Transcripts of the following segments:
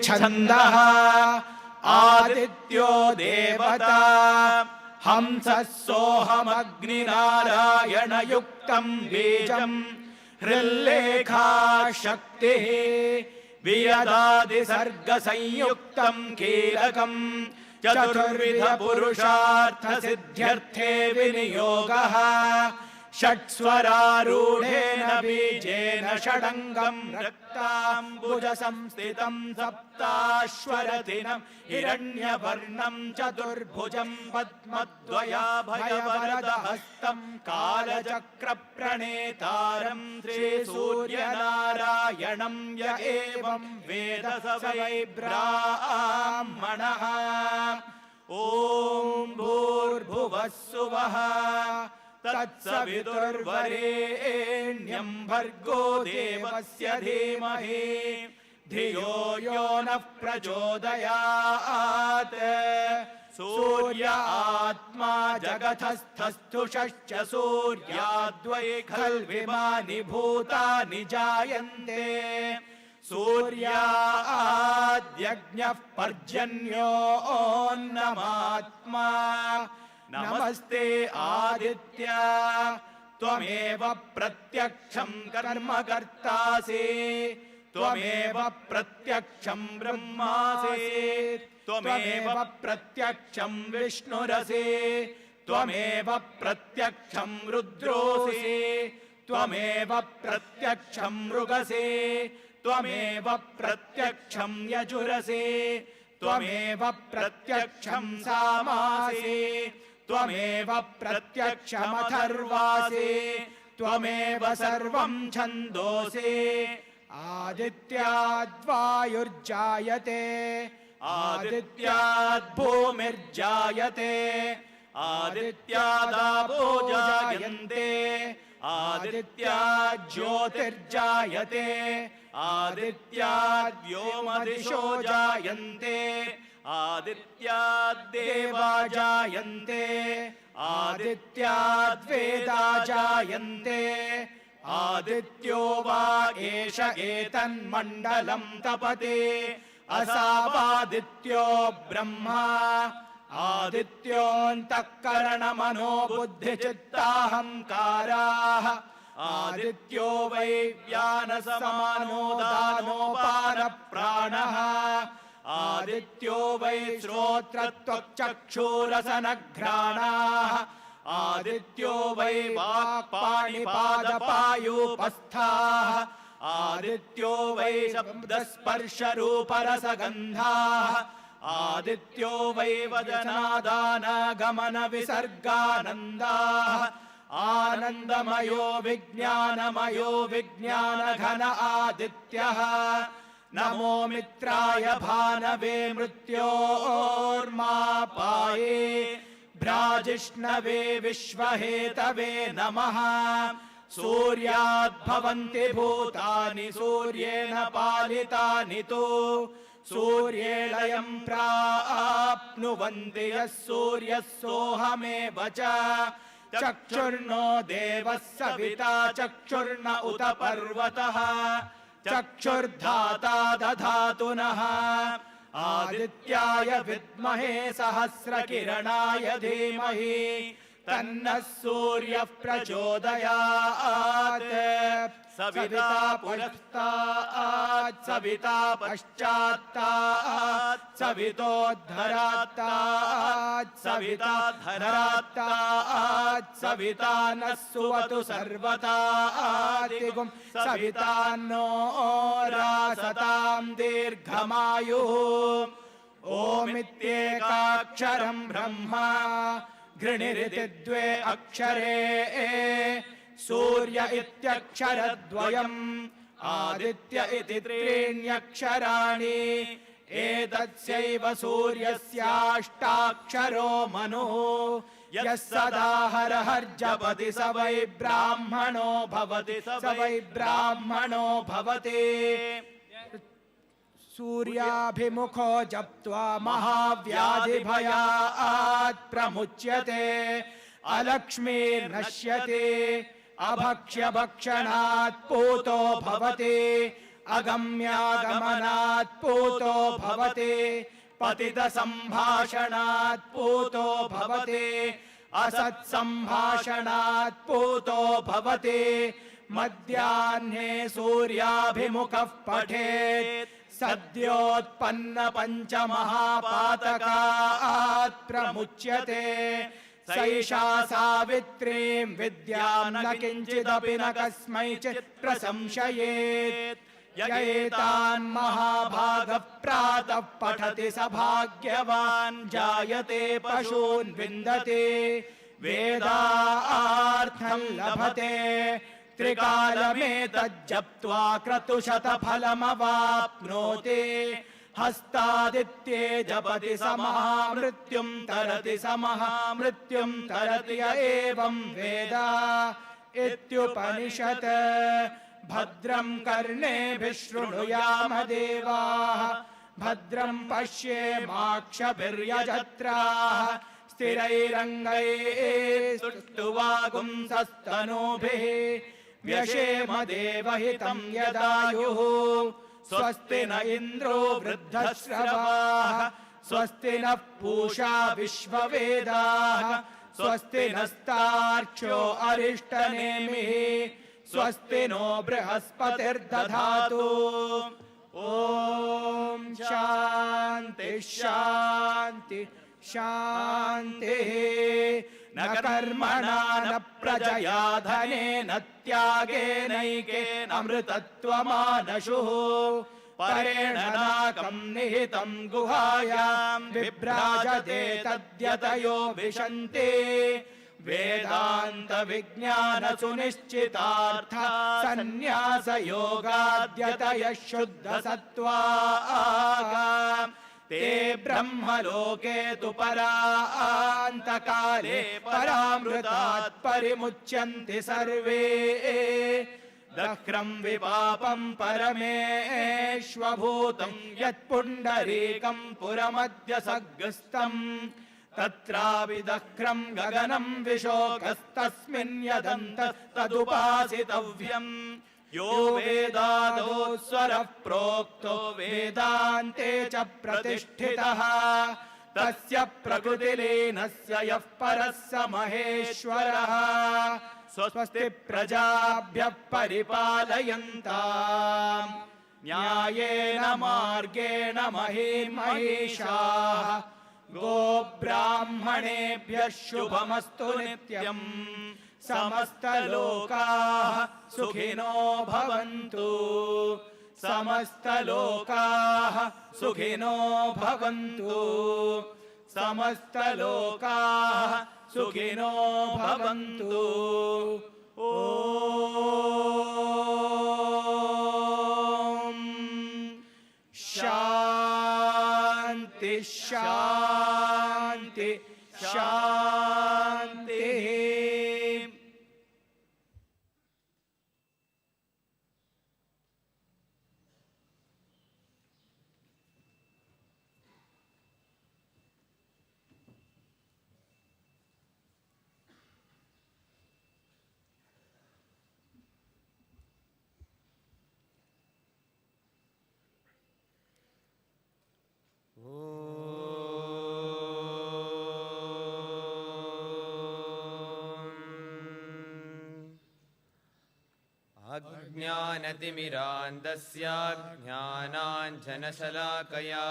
छन्दः आदित्यो देवता हंसः सोऽहमग्निनारायणयुक्तं बीजम् हृल्लेखा शक्तिः वियदादिसर्गसंयुक्तं कीलकम् चतुर्विध पुरुषार्थ सिद्ध्यर्थे विनियोगः षट्स्वरारूढेन बीजेन षडङ्गं रक्ताम्बुज संस्थितं सप्ताश्वरदिनं हिरण्यवर्णं चतुर्भुजं पद्मद्वयाभयवरदहस्तं कालचक्रप्रणेतारं श्रीसूर्यनारायणं य एवं वेद स वै ब्राह्मणः। ॐ भूर्भुवः सुवः तत्सवितुर्वरेण्यं भर्गो देवस्य धीमहि धियो यो नः प्रचोदयात्। सूर्य आत्मा जगतस्थस्थुषश्च सूर्याद्वै खल्विमानि भूतानि जायन्ते सूर्याद्यज्ञः पर्जन्योऽन्नमात्मा नमस्ते आदित्य त्वमेव प्रत्यक्षं कर्म कर्तासि त्वमेव प्रत्यक्षं ब्रह्मासि त्वमेव प्रत्यक्षं विष्णुरसि त्वमेव प्रत्यक्षं रुद्रोसि त्वमेव प्रत्यक्षं मृगसि त्वमेव प्रत्यक्षं यजुरसि त्वमेव प्रत्यक्षं सामासि त्वमेव प्रत्यक्षमथर्वासि त्वमेव सर्वं छन्दोसि। आदित्याद्वायुर्जायते आदित्याद्भूमिर्जायते आदित्यादापो जायन्ते आदित्याज्योतिर्जायते आदित्याद्व्योमदिशो जायन्ते आदित्याद्देवा जायन्ते आदित्याद्वेदा जायन्ते आदित्यो वा एष एतन्मण्डलं तपते असावादित्यो ब्रह्मा आदित्योऽन्तःकरणमनो बुद्धिचित्ताहङ्काराः आदित्यो वै व्यानसमानो दानोपानप्राणः आदित्यो वै श्रोत्रत्वक्चक्षुरसनघ्राणाः आदित्यो वै वाक्पाणिपादपायूपस्थाः आदित्यो वै शब्दस्पर्शरूपरसगन्धाः आदित्यो वै वदनादानगमनविसर्गानन्दाः आनन्दमयो विज्ञानमयो विज्ञानघन आदित्यः नमो मित्राय भानवे मृत्योर्मापाये भ्राजिष्णवे विश्वहेतवे नमः। सूर्याद्भवन्ति भूतानि सूर्येण पालितानि तु सूर्येणयं प्राप्नुवन्ति यः सूर्यः सोऽहमेव च चक्षुर्नो देवः सविता चक्षुर्न उत पर्वतः चक्षुर्धाता दधातु नः आदित्याय विद्महे सहस्रकिरणाय धीमहि तन्नः सूर्यः प्रचोदयात्। सविता पुरस्तात् सविता पश्चात्तात् सवितोद्धरात्तात् सविता धरात्तात् सविता नः सुवतु सर्वतादिगुं सविता नो रासतां दीर्घमायुः। ओमित्येकाक्षरं ब्रह्मा घृणिरिति द्वे अक्षरे सूर्य इत्यक्षरद्वयम् आदित्य इति त्रीण्यक्षराणि एतस्यैव सूर्यस्याष्टाक्षरो मनुः यः सदा हरहर्जपति स वै ब्राह्मणो भवति स वै ब्राह्मणो भवति। सूर्याभिमुखो जप्त्वा महाव्याधिभयात् प्रमुच्यते अलक्ष्मीर्नश्यते अभक्ष्यभक्षणात् पूतो भवति अगम्यागमनात् पूतो भवति पतितसम्भाषणात् पूतो भवति असत्सम्भाषणात् पूतो भवति मध्याह्ने सूर्याभिमुखः पठेत् सद्योत्पन्न पञ्चमहापातकात् प्रमुच्यते सैषा सावित्रीं विद्यां न किञ्चिदपि न कस्मैचित् प्रशंसयेत् य एतान् महाभागः प्रातः पठति स भाग्यवान् जायते पशून् विन्दते वेदार्थं लभते त्रिकालमेतज्जप्त्वा क्रतुशतफलमवाप्नोति हस्तादित्ये जपति स महामृत्युं तरति स महामृत्युं तरति य एवं वेद इत्युपनिषत् भद्रं कर्णेभिः शृणुयाम देवाः भद्रं पश्येमाक्षभिर्यजत्राः स्थिरैरङ्गैः स्तुवागुंसस्तनूभिः व्यशेम देवहितं यदायुः स्वस्ति न इन्द्रो वृद्धश्रवाः स्वस्ति नः पूषा विश्ववेदाः स्वस्ति नस्तार्क्ष्यो अरिष्टनेमिः स्वस्ति नो बृहस्पतिर्दधातु ॐ शान्ति शान्ति शान्तिः न कर्मणा न प्रजया धनेन त्यागेनैकेन अमृतत्वमानशुः परेण नाकं निहितं गुहायां विभ्राजते तद्यतयो विशन्ति वेदान्त विज्ञान सुनिश्चितार्थ संन्यास योगाद्यतयः शुद्ध सत्त्वाः ते ब्रह्मलोके तु परान्तकाले परामृतात् परिमुच्यन्ति सर्वे दक्रं विपापं परमेष्वभूतं यत्पुण्डरीकं पुरमद्य सग्रस्तम् तत्रापि दक्रं गगनं विशोकस्तस्मिन् यदन्तः तदुपासितव्यम् यो वेदादो स्वरः प्रोक्तो वेदान्ते च प्रतिष्ठितः तस्य प्रकृतिलीनस्य यः परः स महेश्वरः स्वस्ति प्रजाभ्यः परिपालयन्ताम् न्यायेन मार्गेण महिषाः गोब्राह्मणेभ्यः शुभमस्तु नित्यम् समस्तलोकाः सुखिनो भवन्तु समस्तलोकाः सुखिनो भवन्तु समस्तलोकाः सुखिनो भवन्तु ॐ शान्ति शान्ति शान्तिः अज्ञानतिमिरान्धस्य ज्ञानाञ्जनशलाकया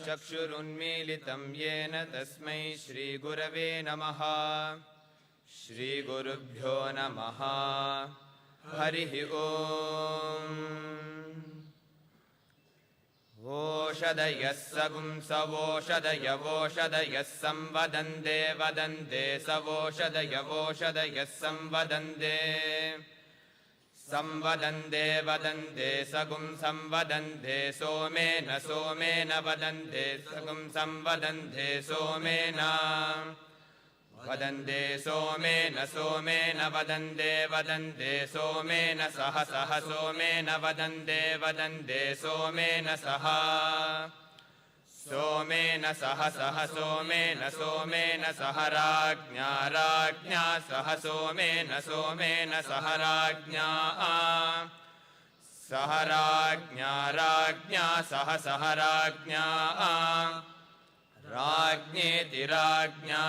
चक्षुरुन्मीलितं येन तस्मै श्रीगुरवे नमः। श्रीगुरुभ्यो नमः। हरिः ओम्। ओषधयः सगुंसवोषधयवोषधयः संवदन्ते वदन्ते सवोषधयवोषधयः संवदन्ते संवदन्ते वदन्ते सगुं संवदन्ते सोमेन सोमेन वदन्ते सगुं संवदन्ते सोमेन वदन्ते सोमेन सोमेन वदन्ते वदन्ते सोमेन सह सह सोमेन वदन्ते वदन्ते सोमेन सह सोमेन सह सह सोमेन सोमेन सह राज्ञा राज्ञा सह सोमेन सोमेन सह राज्ञा सहराज्ञा राज्ञा सह सहराज्ञा राज्ञेति राज्ञा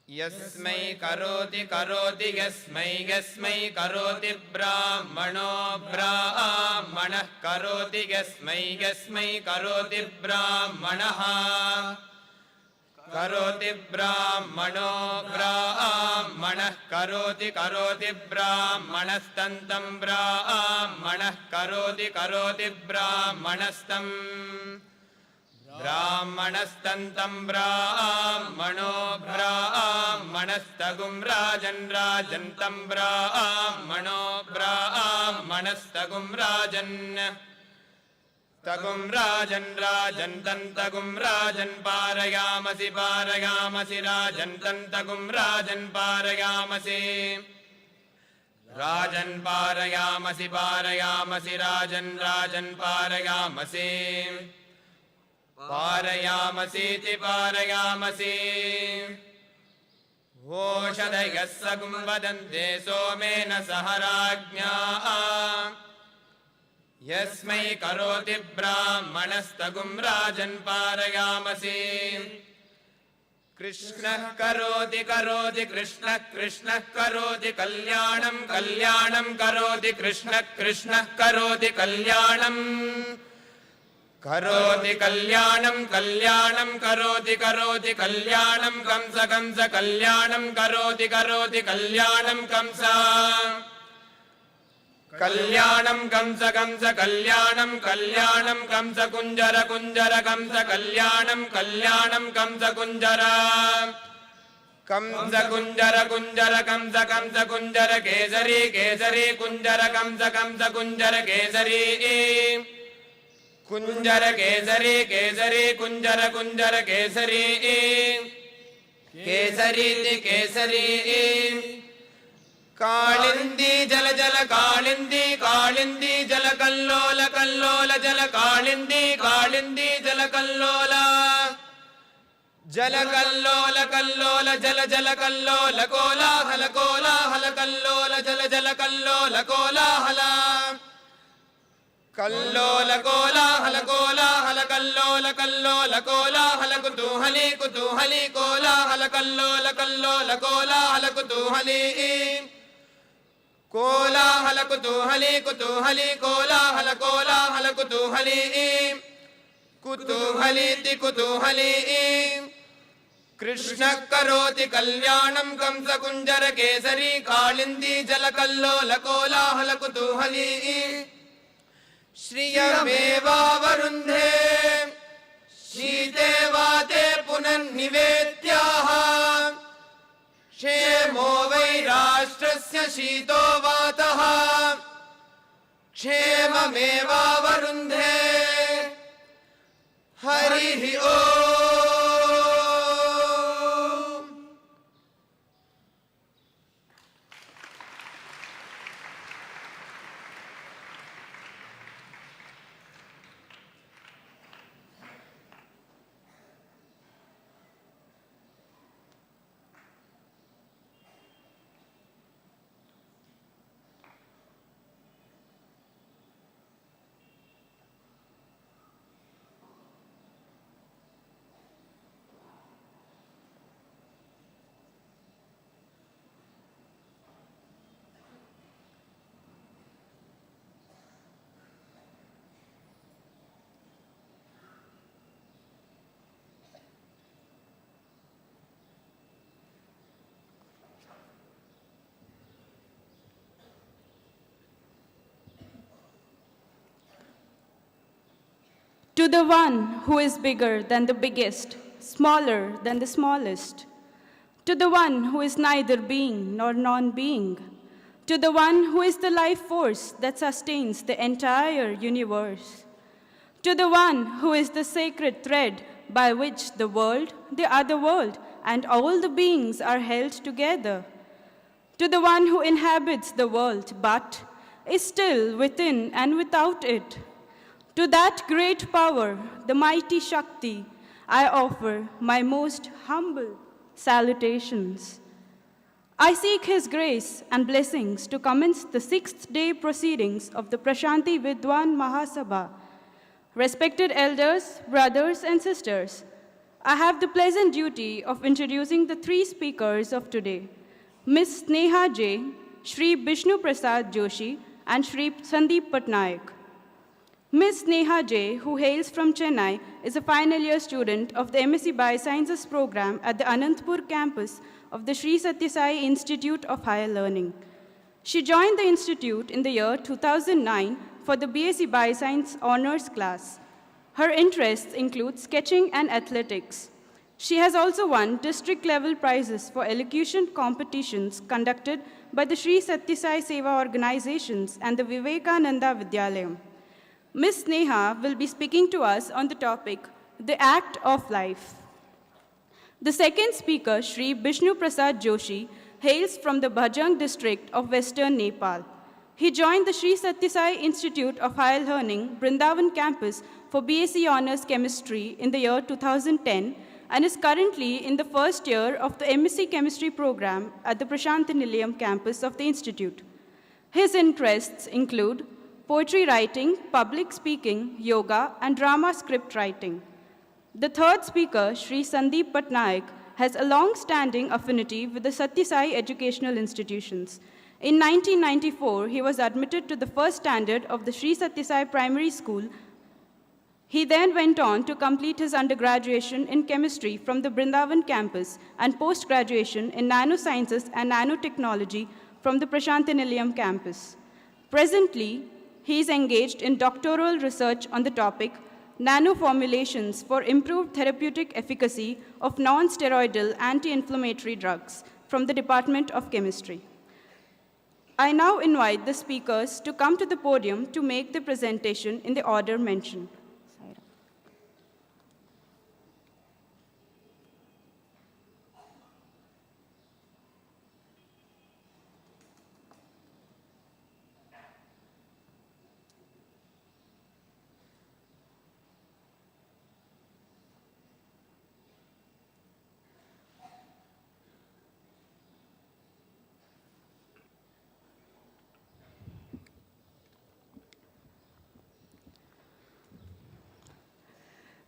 यस्मै करोति करोति यस्मै यस्मै करोति ब्राह्मणो ब्राह्मणः करोति यस्मै यस्मै करोति ब्राह्मणः करोति ब्राह्मणो ब्राह्मणः करोति करोति ब्राह्मणस्तन्तं ब्राह्मणः करोति करोति ब्राह्मणस्तं ब्राह्मणस्तन्तं ब्राह्मणो ब्राह्मणस्तगुं राजन् राजन्तं ब्राह्मणो ब्राह्मणस्तगुं राजन् तगुं राजन् राजन्तं तगुं राजन् पारयामसि पारयामसि राजन्तं तगुं राजन् पारयामसि राजन् पारयामसि पारयामसि राजन् राजन् पारयामसि पारयामसीति पारयामसि ओषधयः सगुं वदन्ते सोमेन सह राज्ञा यस्मै करोति ब्राह्मणस्तगुं राजन् पारयामसि कृष्णः करोति करोति कृष्णः कृष्णः करोति कल्याणं कल्याणं करोति कृष्णः कृष्णः करोति कल्याणम् करोति कल्याणं कल्याणं करोति करोति कल्याणं कंस कंस कल्याणं करोति करोति कल्याणं कंस कल्याणं कंस कंस कल्याणं कल्याणं कंस कुञ्जर कुञ्जर कंस कल्याणं कल्याणं कंस कुञ्जर कंस कुञ्जर कुञ्जर कंस कंस कुञ्जर केसरी केसरी कुञ्जर कंस कंस कुञ्जर केसरी कुञ्जर केसरी केसरी कुञ्जर कुञ्जर केसरी केसरीति केसरी कालिंदी जल जल कालिंदी कालिंदी जल कल्लोल कल्लोल जल कालिंदी कालिंदी जल कल्लोल जल कल्लोल कल्लोल जल जल कल्लोल कोलाहल कोलाहल कल्लोल जल जल कल्लोल कोलाहल कल्लोल कोलाहल कोलाहल कल्लोल कल्लोल कोलाहल कुतूहली कुतूहली कोलाहल कल्लोल कल्लोल कोलाहल कुतूहली कोलाहल कुतूहली कुतूहली कोलाहल कोलाहल कुतूहली कुतूहलीति कुतूहली कृष्णः करोति कल्याणं कंस कुञ्जर केसरी कालिंदी जल कल्लोल कोलाहल कुतूहली श्रियमेवावरुन्धे शीते वाते पुनर्निवेद्याः क्षेमो वै राष्ट्रस्य शीतो वातः क्षेममेवावरुन्धे हरिः ओम्। To the one who is bigger than the biggest, smaller than the smallest. To the one who is neither being nor non-being. To the one who is the life force that sustains the entire universe. To the one who is the sacred thread by which the world, the other world, and all the beings are held together. To the one who inhabits the world but is still within and without it. To that great power, the mighty Shakti, I offer my most humble salutations. I seek His grace and blessings to commence the 6th day proceedings of the Prasanthi Vidwan Maha Sabha. Respected elders, brothers, and sisters, I have the pleasant duty of introducing the three speakers of today, Ms. Sneha J., Shri Bishnu Prasad Joshi, and Shri Sandeep Patnaik. Ms. Sneha J., who hails from Chennai, is a final year student of the MSc Biosciences program at the Anantapur campus of the Sri Sathya Sai Institute of Higher Learning. She joined the institute in the year 2009 for the BSc Bioscience Honours class. Her interests include sketching and athletics. She has also won district-level prizes for elocution competitions conducted by the Sri Sathya Sai Seva organizations and the Vivekananda Vidyalayam. Ms. Sneha will be speaking to us on the topic, The Act of Life. The second speaker, Shri Bishnu Prasad Joshi, hails from the Bhajang district of Western Nepal. He joined the Sri Sathya Sai Institute of Higher Learning, Vrindavan campus for BSc Honours Chemistry in the year 2010 and is currently in the first year of the MSc Chemistry program at the Prasanthi Nilayam campus of the institute. His interests include poetry writing, public speaking, yoga, and drama script writing. The third speaker, Shri Sandeep Patnaik, has a long-standing affinity with the Sathya Sai educational institutions. In 1994, he was admitted to the first standard of the Sri Sathya Sai Primary School. He then went on to complete his undergraduation in chemistry from the Vrindavan campus and post-graduation in nanosciences and nanotechnology from the Prasanthi Nilayam campus. Presently, he is engaged in doctoral research on the topic nanoformulations for improved therapeutic efficacy of non-steroidal anti-inflammatory drugs from the Department of Chemistry. I now invite the speakers to come to the podium to make the presentation in the order mentioned.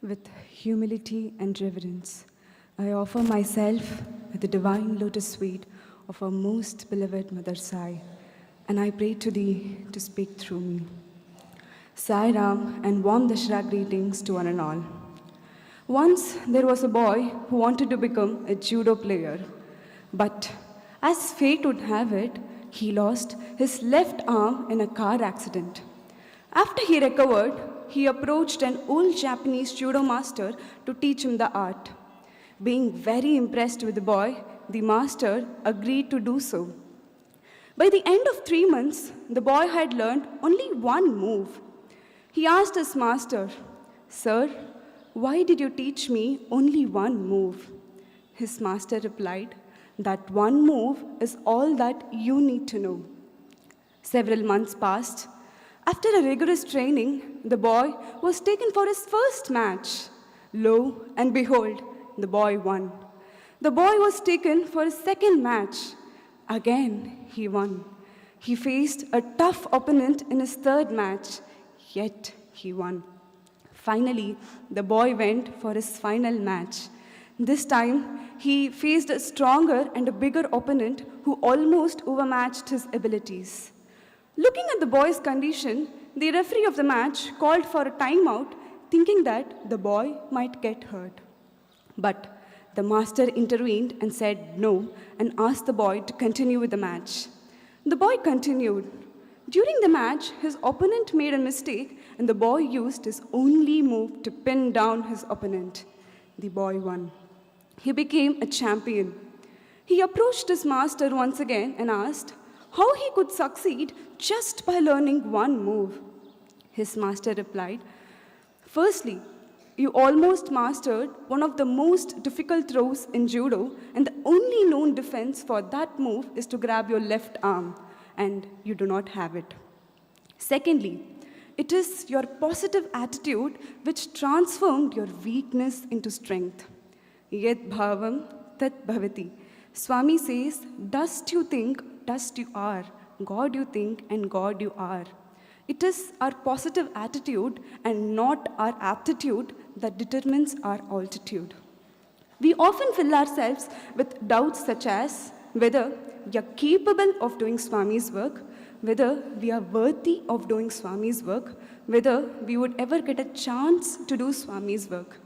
With humility and reverence, I offer myself at the divine lotus feet of our most beloved Mother Sai, and I pray to Thee to speak through me. Sai Ram and warm Dasara greetings to one and all. Once there was a boy who wanted to become a judo player, but as fate would have it, he lost his left arm in a car accident. After he recovered, he approached an old Japanese judo master to teach him the art. Being very impressed with the boy, the master agreed to do so. By the end of 3 months, the boy had learned only one move. He asked his master, "Sir, why did you teach me only one move?" His master replied, "That one move is all that you need to know." Several months passed. After a rigorous training, the boy was taken for his first match. Lo and behold, the boy won. The boy was taken for his second match. Again, he won. He faced a tough opponent in his third match, yet he won. Finally, the boy went for his final match. This time, he faced a stronger and a bigger opponent who almost overmatched his abilities. Looking at the boy's condition, the referee of the match called for a timeout, thinking that the boy might get hurt. But the master intervened and said no and asked the boy to continue with the match. The boy continued. During the match, his opponent made a mistake and the boy used his only move to pin down his opponent. The boy won. He became a champion. He approached his master once again and asked how he could succeed just by learning one move. His master replied, "Firstly, you almost mastered one of the most difficult throws in judo, and the only known defense for that move is to grab your left arm, and you do not have it. Secondly, it is your positive attitude which transformed your weakness into strength. Yad bhavam tat bhavati. Swami says, dust you think, dust you are. God you think, and God you are. It is our positive attitude and not our aptitude that determines our altitude. We often fill ourselves with doubts such as whether we are capable of doing Swami's work, whether we are worthy of doing Swami's work, whether we would ever get a chance to do Swami's work.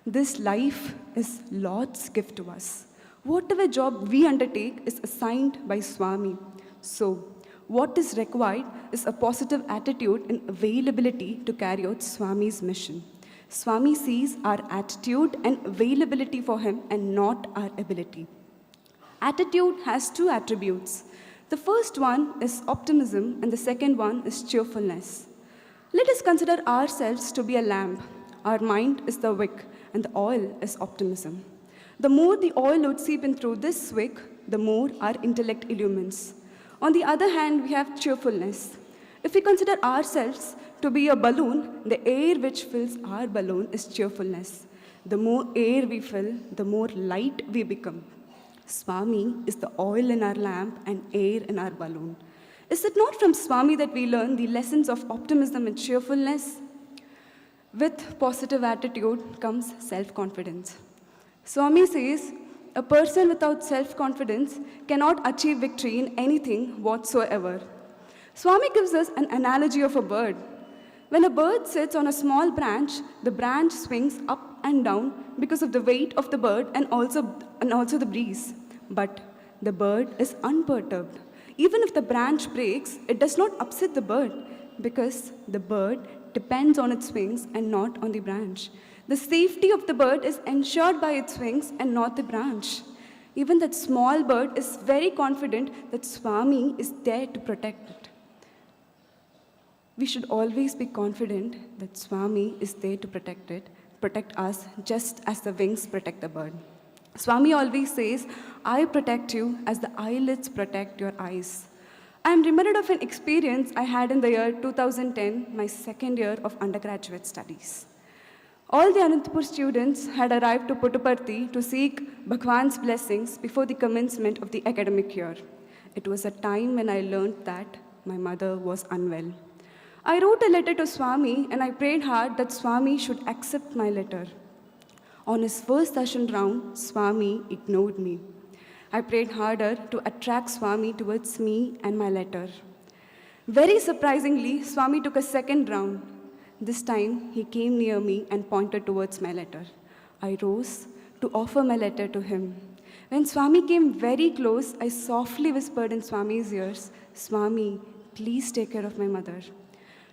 This life is Lord's gift to us. Whatever job we undertake is assigned by Swami. So, what is required is a positive attitude and availability to carry out Swami's mission. Swami sees our attitude and availability for him and not our ability. Attitude has two attributes. The first one is optimism and the second one is cheerfulness. Let us consider ourselves to be a lamp. Our mind is the wick and the oil is optimism. The more the oil would seep in through this wick, the more our intellect illumines. On the other hand, we have cheerfulness. If we consider ourselves to be a balloon, the air which fills our balloon is cheerfulness. The more air we fill, the more light we become. Swami is the oil in our lamp and air in our balloon. Is it not from Swami that we learn the lessons of optimism and cheerfulness? With positive attitude comes self-confidence. Swami says, a person without self-confidence cannot achieve victory in anything whatsoever. Swami gives us an analogy of a bird. When a bird sits on a small branch, the branch swings up and down because of the weight of the bird and also the breeze. But the bird is unperturbed. Even if the branch breaks, it does not upset the bird because the bird depends on its wings and not on the branch. The safety of the bird is ensured by its wings and not the branch. Even that small bird is very confident that Swami is there to protect it. We should always be confident that Swami is there to protect us just as the wings protect the bird. Swami always says, I protect you as the eyelids protect your eyes. I am reminded of an experience I had in the year 2010, my second year of undergraduate studies. All the Anantapur students had arrived to Puttaparthi to seek Bhagwan's blessings before the commencement of the academic year. It was a time when I learned that my mother was unwell. I wrote a letter to Swami and I prayed hard that Swami should accept my letter. On his first darshan round, Swami ignored me. I prayed harder to attract Swami towards me and my letter. Very surprisingly, Swami took a second round. This time, he came near me and pointed towards my letter. I rose to offer my letter to him. When Swami came very close, I softly whispered in Swami's ears, Swami, please take care of my mother.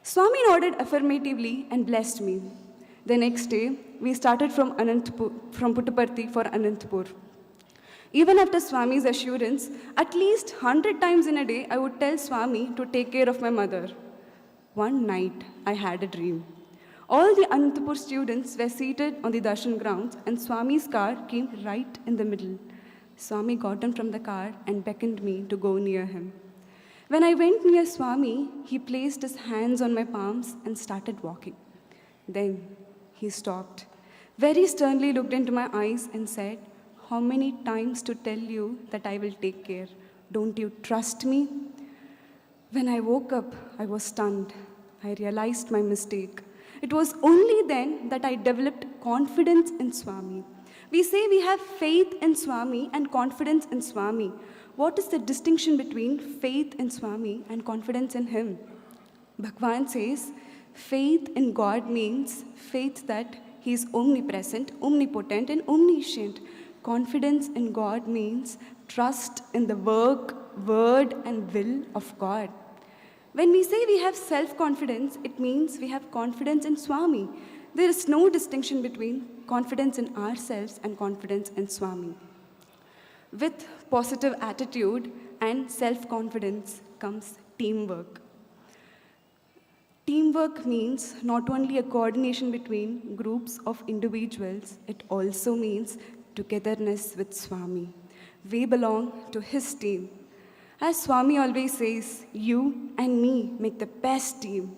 Swami nodded affirmatively and blessed me. The next day, we started from Puttaparthi for Anantapur. Even after Swami's assurance, at least 100 times in a day, I would tell Swami to take care of my mother. One night, I had a dream. All the Anantapur students were seated on the darshan grounds and Swami's car came right in the middle. Swami got down from the car and beckoned me to go near him. When I went near Swami, he placed his hands on my palms and started walking. Then he stopped, very sternly looked into my eyes and said, how many times to tell you that I will take care? Don't you trust me? When I woke up, I was stunned. I realized my mistake. It was only then that I developed confidence in Swami. We say we have faith in Swami and confidence in Swami. What is the distinction between faith in Swami and confidence in him? Bhagwan says, faith in God means faith that he is omnipresent, omnipotent, and omniscient. Confidence in God means trust in the work, word, and will of God. When we say we have self-confidence, it means we have confidence in Swami. There is no distinction between confidence in ourselves and confidence in Swami. With positive attitude and self-confidence comes teamwork. Teamwork means not only a coordination between groups of individuals, it also means togetherness with Swami. We belong to his team. As Swami always says, you and me make the best team.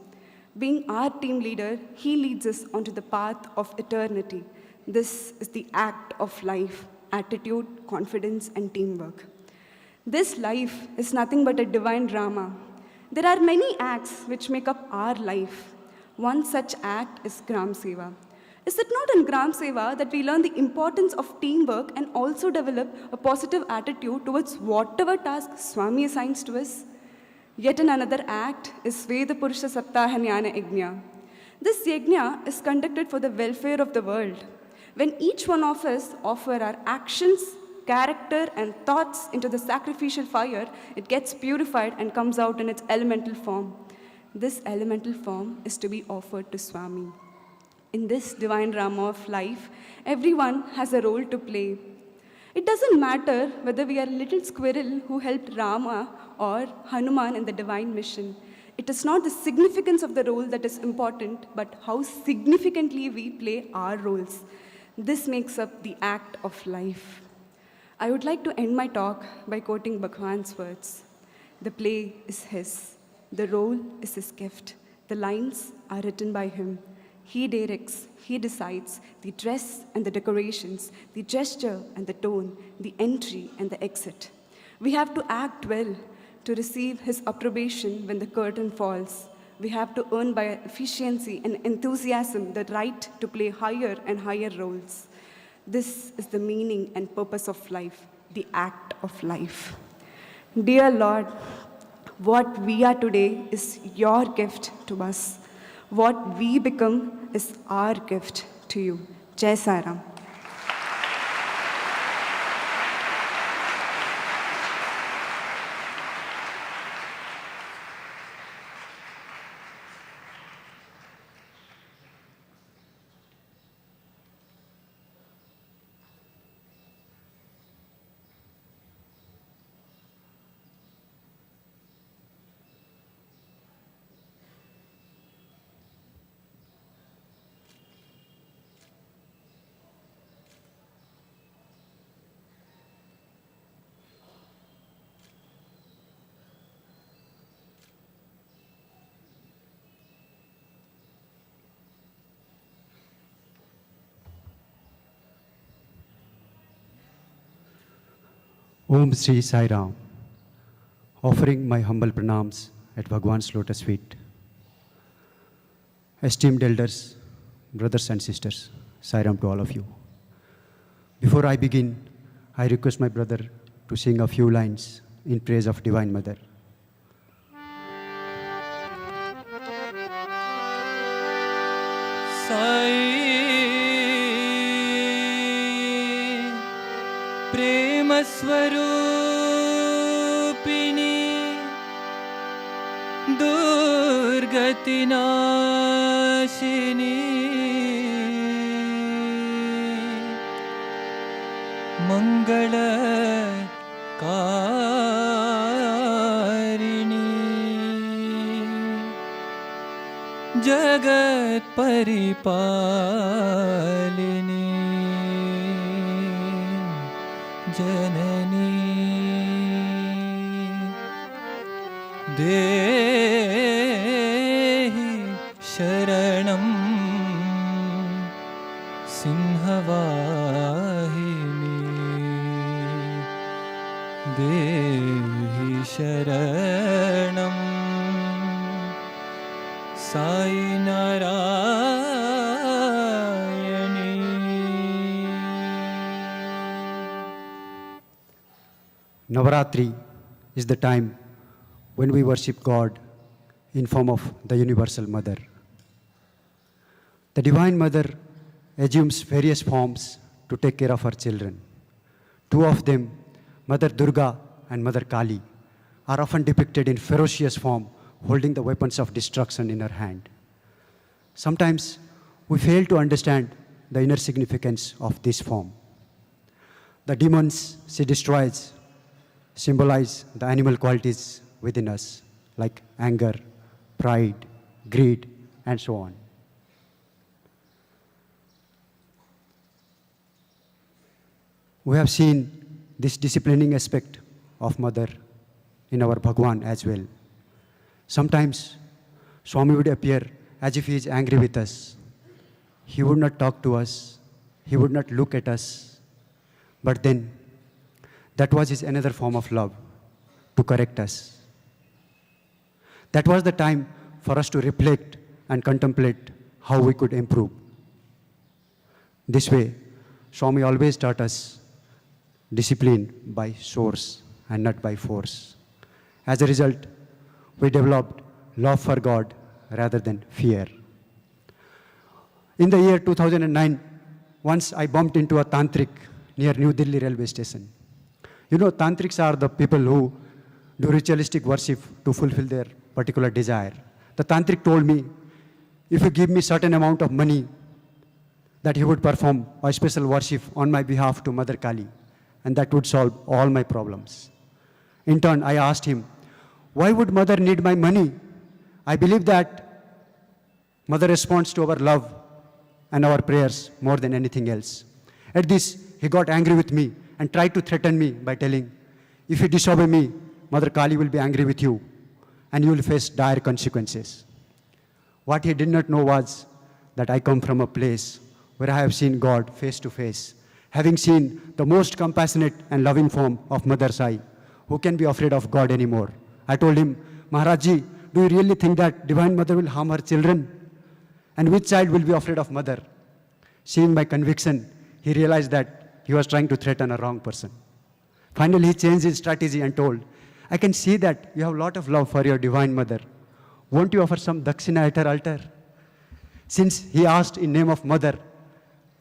Being our team leader, he leads us onto the path of eternity. This is the act of life, attitude, confidence, and teamwork. This life is nothing but a divine drama. There are many acts which make up our life. One such act is Gram Seva. Is it not in Gram Seva that we learn the importance of teamwork and also develop a positive attitude towards whatever task Swami assigns to us? Yet in another act is Veda Purusha Saptaha Jnana Yajna. This yajna is conducted for the welfare of the world. When each one of us offer our actions, character, and thoughts into the sacrificial fire, it gets purified and comes out in its elemental form. This elemental form is to be offered to Swami. In this divine drama of life, everyone has a role to play. It doesn't matter whether we are a little squirrel who helped Rama or Hanuman in the divine mission. It is not the significance of the role that is important, but how significantly we play our roles. This makes up the act of life. I would like to end my talk by quoting Bhagwan's words. The play is his. The role is his gift. The lines are written by him. He directs, he decides the dress and the decorations, the gesture and the tone, the entry and the exit. We have to act well to receive his approbation when the curtain falls. We have to earn by efficiency and enthusiasm the right to play higher and higher roles. This is the meaning and purpose of life, the act of life. Dear Lord, what we are today is your gift to us. What we become is our gift to you. Jai Saram. Om Sri Sai Ram, offering my humble pranams at Bhagwan's lotus feet. Esteemed elders, brothers and sisters, Sai Ram to all of you. Before I begin, I request my brother to sing a few lines in praise of Divine Mother. प्रेम स्वरूपिणी दुर्गति नाशिनी मंगल कारिणी जगत परिपालिनी जननी देहि शरणं सिंहवाहिनी देहि शरणं Sai Narayani. Navaratri is the time when we worship God in form of the Universal Mother. The Divine Mother assumes various forms to take care of her children. Two of them, Mother Durga and Mother Kali, are often depicted in ferocious form, holding the weapons of destruction in her hand. Sometimes we fail to understand the inner significance of this form. The demons she destroys symbolize the animal qualities within us, like anger, pride, greed, and so on. We have seen this disciplining aspect of Mother in our Bhagwan as well. Sometimes Swami would appear as if he is angry with us. He would not talk to us. He would not look at us. But then, that was his another form of love, to correct us. That was the time for us to reflect and contemplate how we could improve. This way, Swami always taught us discipline by source and not by force. As a result, we developed love for God rather than fear. In the year 2009, once I bumped into a tantric near New Delhi railway station. You know, tantrics are the people who do ritualistic worship to fulfill their particular desire. The tantric told me, if you give me certain amount of money, that he would perform a special worship on my behalf to Mother Kali, and that would solve all my problems. In turn, I asked him, why would Mother need my money? I believe that Mother responds to our love and our prayers more than anything else. At this, he got angry with me and tried to threaten me by telling, if you disobey me, Mother Kali will be angry with you and you will face dire consequences. What he did not know was that I come from a place where I have seen God face to face, having seen the most compassionate and loving form of Mother Sai. Who can be afraid of God anymore? I told him, Maharajji, do you really think that Divine Mother will harm her children? And which child will be afraid of Mother? Seeing my conviction, he realized that he was trying to threaten a wrong person. Finally, he changed his strategy and told, I can see that you have a lot of love for your Divine Mother. Won't you offer some dakshina at her altar? Since he asked in name of Mother,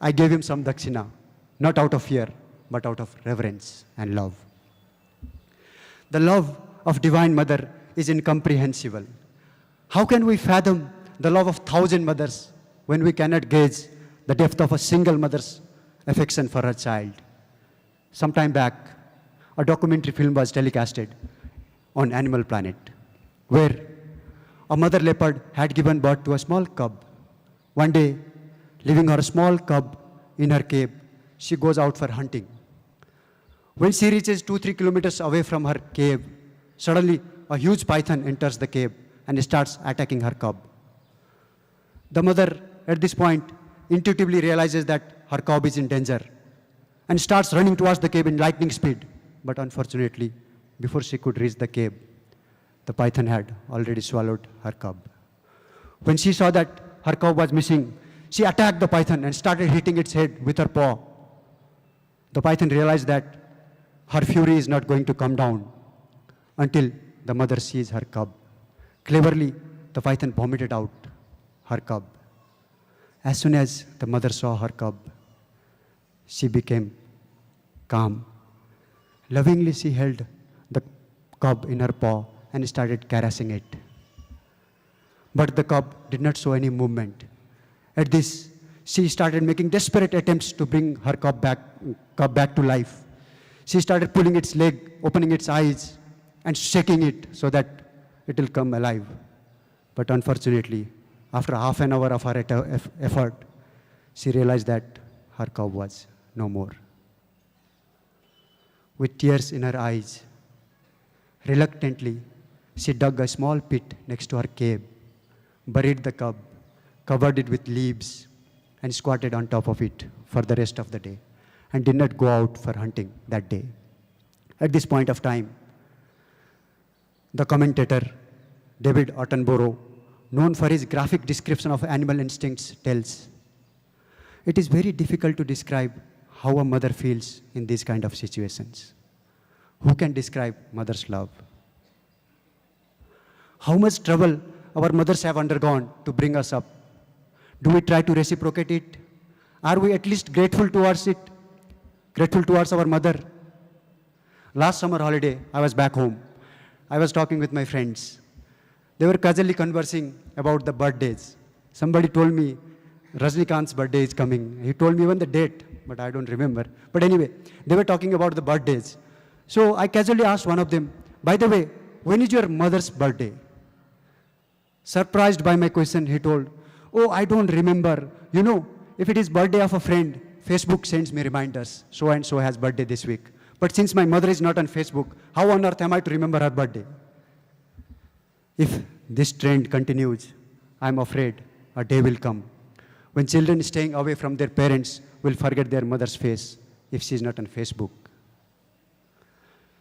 I gave him some dakshina, not out of fear, but out of reverence and love. The love of Divine Mother is incomprehensible. How can we fathom the love of 1,000 mothers when we cannot gauge the depth of a single mother's affection for her child? Some time back, a documentary film was telecasted on Animal Planet, where a mother leopard had given birth to a small cub. One day, leaving her small cub in her cave, she goes out for hunting. When she reaches 2-3 kilometers away from her cave, suddenly a huge python enters the cave and starts attacking her cub. The mother, at this point, intuitively realizes that her cub is in danger and starts running towards the cave in lightning speed. But unfortunately, before she could reach the cave, the python had already swallowed her cub. When she saw that her cub was missing, she attacked the python and started hitting its head with her paw. The python realized that her fury is not going to come down until the mother sees her cub. Cleverly, the python vomited out her cub. As soon as the mother saw her cub, she became calm. Lovingly, she held the cub in her paw and started caressing it. But the cub did not show any movement. At this, she started making desperate attempts to bring her cub back to life. She started pulling its leg, opening its eyes, and shaking it so that it will come alive. But unfortunately, after half an hour of her effort, she realized that her cub was no more. With tears in her eyes, reluctantly, she dug a small pit next to her cave, buried the cub, covered it with leaves, and squatted on top of it for the rest of the day, and did not go out for hunting that day. At this point of time, the commentator, David Attenborough, known for his graphic description of animal instincts, tells, it is very difficult to describe how a mother feels in these kind of situations. Who can describe mother's love? How much trouble our mothers have undergone to bring us up. Do we try to reciprocate it? Are we at least grateful towards it? Grateful towards our mother? Last summer holiday, I was back home. I was talking with my friends. They were casually conversing about the birthdays. Somebody told me Rajnikant's birthday is coming. He told me even the date, but I don't remember. But anyway, they were talking about the birthdays. So I casually asked one of them, by the way, when is your mother's birthday? Surprised by my question, he told, oh, I don't remember. You know, if it is birthday of a friend, Facebook sends me reminders. So and so has birthday this week. But since my mother is not on Facebook, how on earth am I to remember her birthday? If this trend continues, I'm afraid a day will come when children staying away from their parents will forget their mother's face if she is not on Facebook.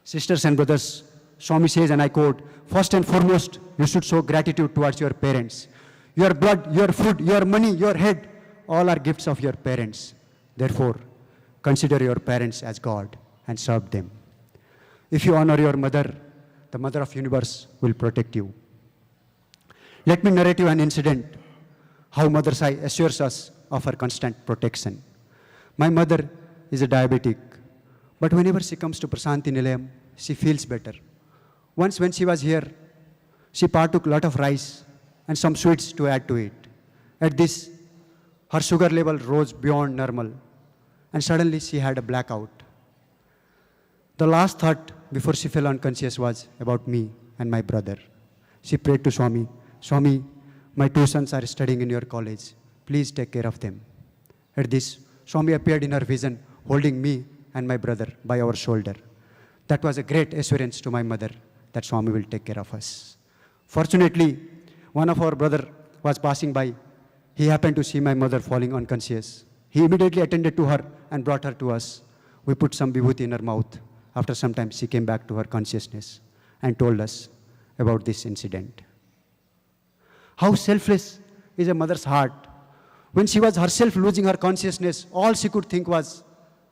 Sisters and brothers, Swami says, and I quote, first and foremost, you should show gratitude towards your parents. Your blood, your food, your money, your head, all are gifts of your parents. Therefore, consider your parents as God and serve them. If you honor your mother, the mother of universe will protect you. Let me narrate you an incident, how Mother Sai assures us of her constant protection. My mother is a diabetic, but whenever she comes to Prasanthi Nilayam, she feels better. Once when she was here, she partook a lot of rice and some sweets to add to it. At this, her sugar level rose beyond normal, and suddenly she had a blackout. The last thought before she fell unconscious was about me and my brother. She prayed to Swami, Swami, my two sons are studying in your college. Please take care of them. At this, Swami appeared in her vision, holding me and my brother by our shoulder. That was a great assurance to my mother that Swami will take care of us. Fortunately, one of our brother was passing by. He happened to see my mother falling unconscious. He immediately attended to her and brought her to us. We put some vibhuti in her mouth. After some time, she came back to her consciousness and told us about this incident. How selfless is a mother's heart. When she was herself losing her consciousness, all she could think was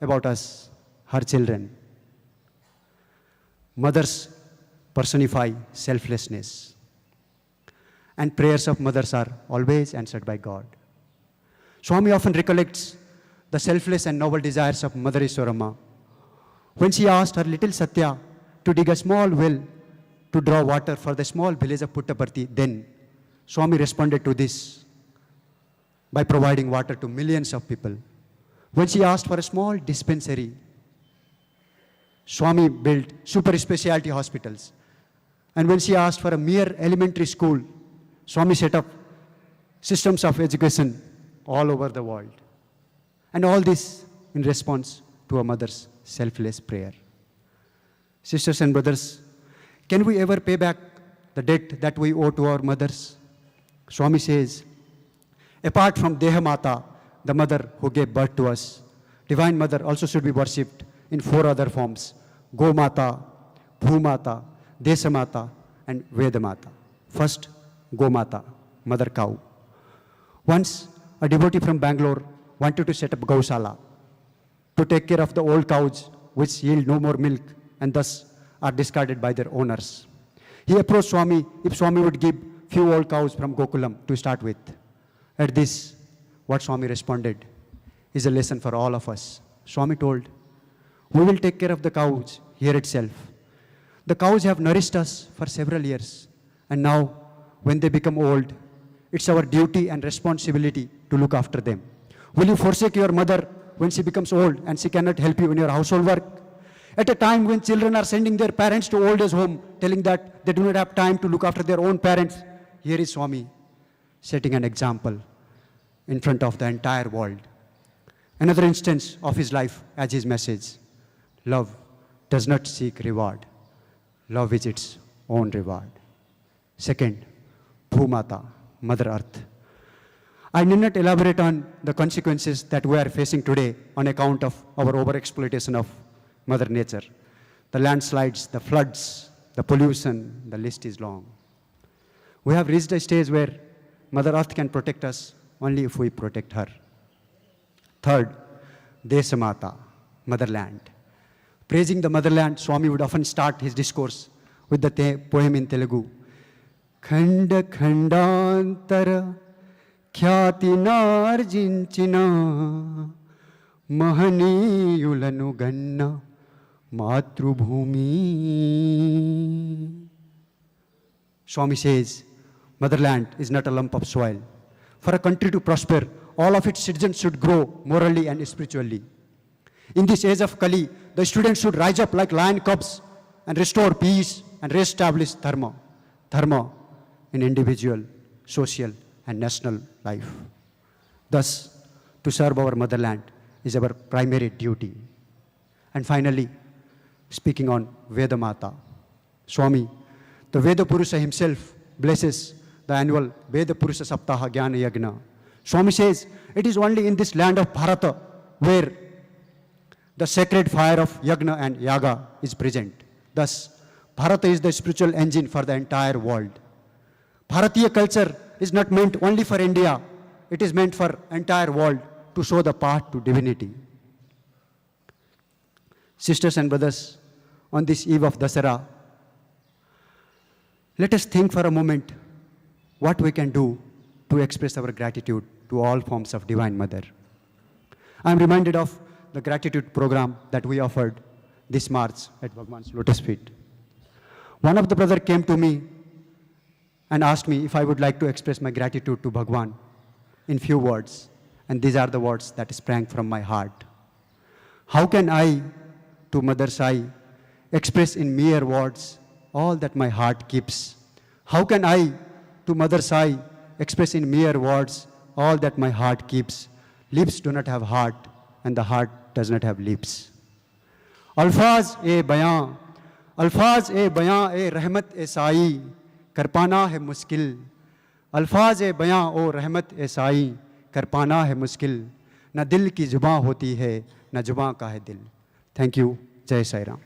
about us, her children. Mothers personify selflessness. And prayers of mothers are always answered by God. Swami often recollects the selfless and noble desires of Mother Ishwaramma. When she asked her little Sathya to dig a small well to draw water for the small village of Puttaparthi, then Swami responded to this by providing water to millions of people. When she asked for a small dispensary, Swami built super specialty hospitals. And when she asked for a mere elementary school, Swami set up systems of education all over the world. And all this in response to a mother's selfless prayer. Sisters and brothers, can we ever pay back the debt that we owe to our mothers? Swami says, apart from Deha Mata, the mother who gave birth to us, Divine Mother also should be worshipped in 4 other forms: Go Mata, Bhu Mata, Desa Mata, and Veda Mata. First, Go Mata, mother cow. Once, a devotee from Bangalore wanted to set up Gaushala to take care of the old cows which yield no more milk and thus are discarded by their owners. He approached Swami if Swami would give few old cows from Gokulam to start with. At this, what Swami responded is a lesson for all of us. Swami told, we will take care of the cows here itself. The cows have nourished us for several years, and now when they become old, it's our duty and responsibility to look after them. Will you forsake your mother when she becomes old and she cannot help you in your household work? At a time when children are sending their parents to old age home, telling that they do not have time to look after their own parents, here is Swami setting an example in front of the entire world. Another instance of his life as his message: love does not seek reward. Love is its own reward. Second, Bhumata, Mother Earth. I need not elaborate on the consequences that we are facing today on account of our overexploitation of Mother Nature. The landslides, the floods, the pollution, the list is long. We have reached a stage where Mother Earth can protect us only if we protect her. Third, Desamata, Motherland. Praising the motherland, Swami would often start his discourse with the poem in Telugu. Khanda khandantara khyati narjinchina mahaniyulanu ganna matrubhumi. Swami says, motherland is not a lump of soil. For a country to prosper, all of its citizens should grow morally and spiritually. In this age of Kali, the students should rise up like lion cubs and restore peace and reestablish dharma. Dharma in individual, social, and national life. Thus, to serve our motherland is our primary duty. And finally, speaking on Veda Mata, Swami, the Veda Purusha himself blesses the annual Veda Purusha Saptaha Jnana Yagna. Swami says, it is only in this land of Bharata where The sacred fire of yagna and yaga is present. Thus, Bharata is the spiritual engine for the entire world. Bharatiya culture is not meant only for India, it is meant for entire world to show the path to divinity. Sisters and brothers, on this eve of Dasara, let us think for a moment what we can do to express our gratitude to all forms of Divine Mother. I am reminded of the gratitude program that we offered this March at Bhagwan's Lotus Feet. One of the brothers came to me and asked me if I would like to express my gratitude to Bhagwan in few words, and these are the words that sprang from my heart. How can I, to Mother Sai, express in mere words all that my heart keeps? How can I, to Mother Sai, express in mere words all that my heart keeps? Lips do not have heart, and the heart does not have lips. Alfaz e bayan e rahmat e sai, karpana hai muskil. Alfaz e bayan o rahmat e sai, karpana hai muskil. Na dil ki जुबां hoti hai, na जुबां का है दिल. Thank you. Jai Sai Ram.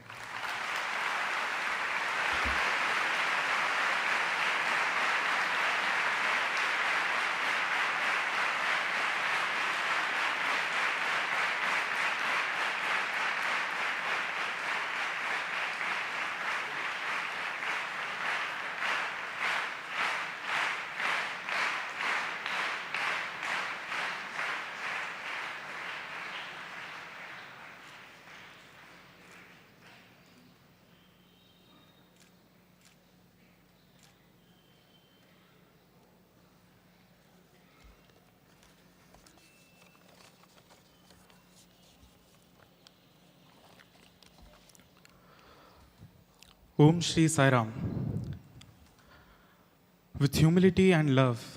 Om Shri Sai Ram. With humility and love,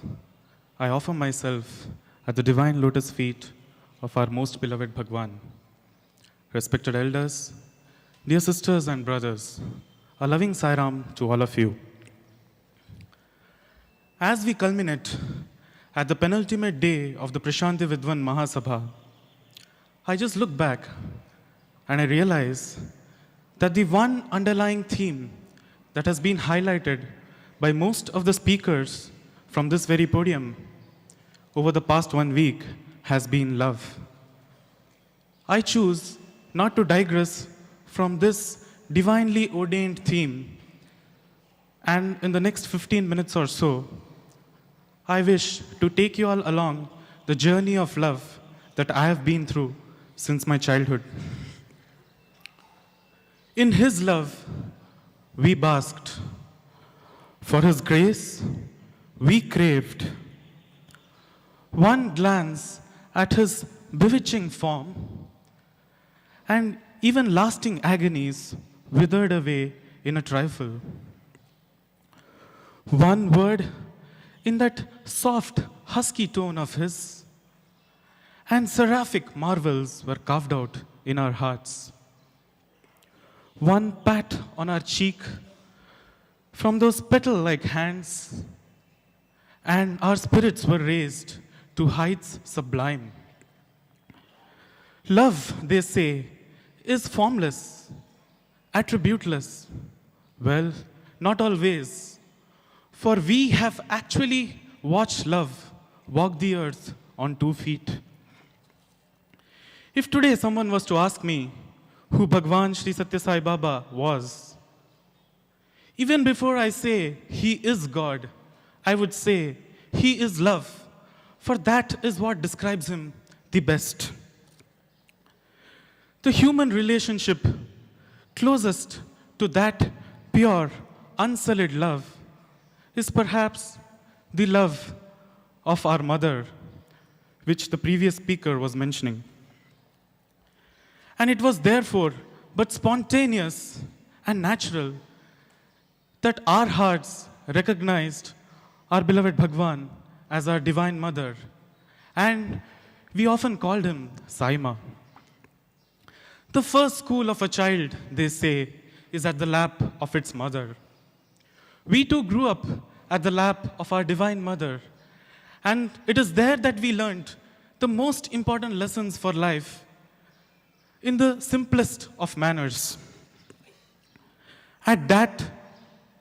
I offer myself at the divine lotus feet of our most beloved Bhagwan. Respected elders, dear sisters and brothers, a loving Sai Ram to all of you. As we culminate at the penultimate day of the Prasanthi Vidwan Maha Sabha, I just look back and I realize that the one underlying theme that has been highlighted by most of the speakers from this very podium over the past 1 week has been love. I choose not to digress from this divinely ordained theme, and in the next 15 minutes or so, I wish to take you all along the journey of love that I have been through since my childhood. In His love, we basked. For His grace, we craved. One glance at His bewitching form, and even lasting agonies withered away in a trifle. One word in that soft, husky tone of His, and seraphic marvels were carved out in our hearts. One pat on our cheek from those petal-like hands, and our spirits were raised to heights sublime. Love, they say, is formless, attributeless. Well, not always, for we have actually watched love walk the earth on 2 feet. If today someone was to ask me who Bhagwan Sri Sathya Sai Baba was, even before I say He is God, I would say He is love, for that is what describes Him the best. The human relationship closest to that pure, unsullied love is perhaps the love of our mother, which the previous speaker was mentioning. And it was therefore but spontaneous and natural that our hearts recognized our beloved Bhagwan as our divine mother, and we often called him Saima. The first school of a child, they say, is at the lap of its mother. We too grew up at the lap of our divine mother, and it is there that we learned the most important lessons for life, in the simplest of manners. At that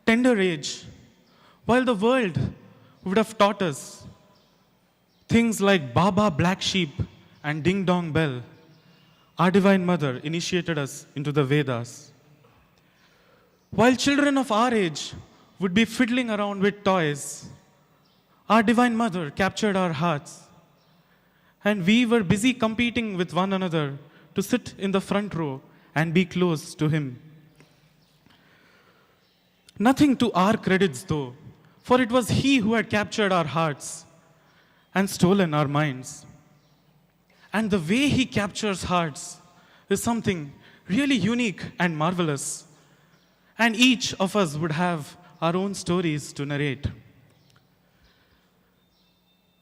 tender age, while the world would have taught us things like Baba Black Sheep and Ding Dong Bell, our Divine Mother initiated us into the Vedas. While children of our age would be fiddling around with toys, our Divine Mother captured our hearts, and we were busy competing with one another to sit in the front row and be close to Him. Nothing to our credits, though, for it was He who had captured our hearts and stolen our minds. And the way He captures hearts is something really unique and marvelous. And each of us would have our own stories to narrate.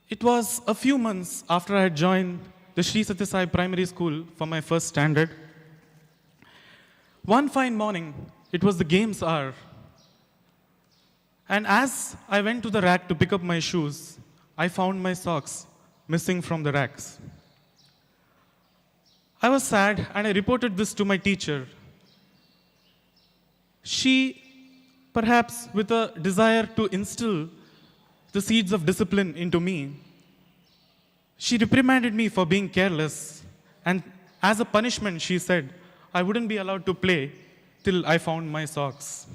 It was a few months after I had joined the Sri Sathya Sai Primary School for my first standard. One fine morning, it was the games hour. And as I went to the rack to pick up my shoes, I found my socks missing from the racks. I was sad and I reported this to my teacher. She, perhaps with a desire to instill the seeds of discipline into me, she reprimanded me for being careless, and as a punishment, she said I wouldn't be allowed to play till I found my socks.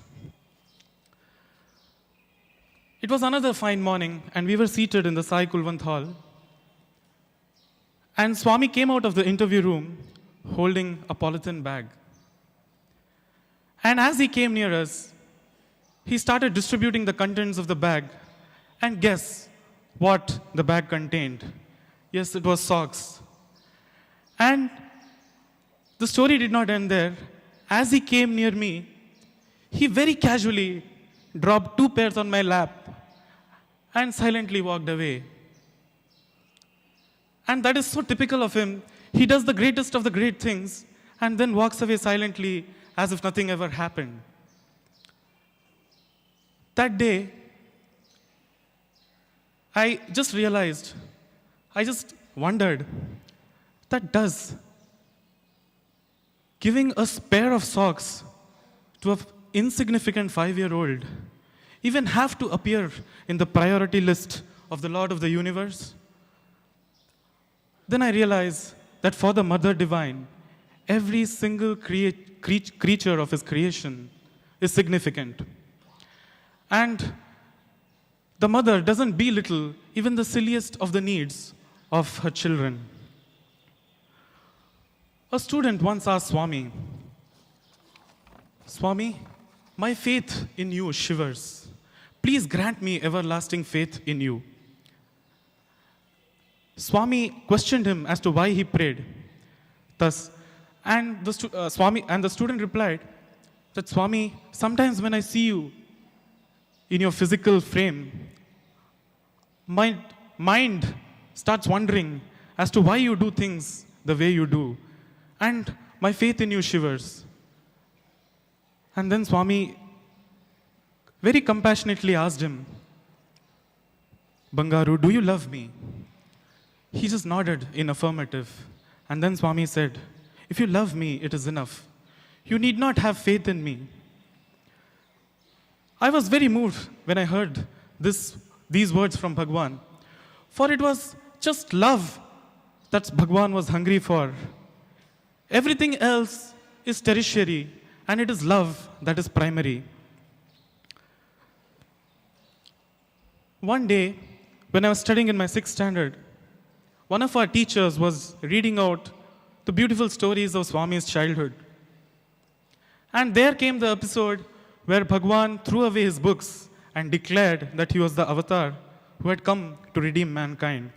It was another fine morning, and we were seated in the Sai Kulwant hall, and Swami came out of the interview room holding a polythene bag. And as he came near us, he started distributing the contents of the bag. And guess what the bag contained? Yes, it was socks. And the story did not end there. As he came near me, he very casually dropped 2 pairs on my lap and silently walked away. And that is so typical of him. He does the greatest of the great things and then walks away silently as if nothing ever happened. That day, I just realized, I just wondered, that does giving a pair of socks to an insignificant 5-year-old even have to appear in the priority list of the Lord of the universe? Then I realized that for the Mother Divine, every single creature of His creation is significant. And the mother doesn't belittle even the silliest of the needs of her children. A student once asked Swami, "Swami, my faith in you shivers. Please grant me everlasting faith in you." Swami questioned him as to why he prayed. Thus, and the student replied that, "Swami, sometimes when I see you in your physical frame, my mind starts wondering as to why you do things the way you do, and my faith in you shivers." And then Swami very compassionately asked him, "Bangaru, do you love me?" He just nodded in affirmative. And then Swami said, "If you love me, it is enough. You need not have faith in me." I was very moved when I heard these words from Bhagwan, for it was just love that Bhagwan was hungry for. Everything else is tertiary, and it is love that is primary. One day, when I was studying in my 6th standard, one of our teachers was reading out the beautiful stories of Swami's childhood. And there came the episode where Bhagwan threw away his books and declared that he was the avatar who had come to redeem mankind.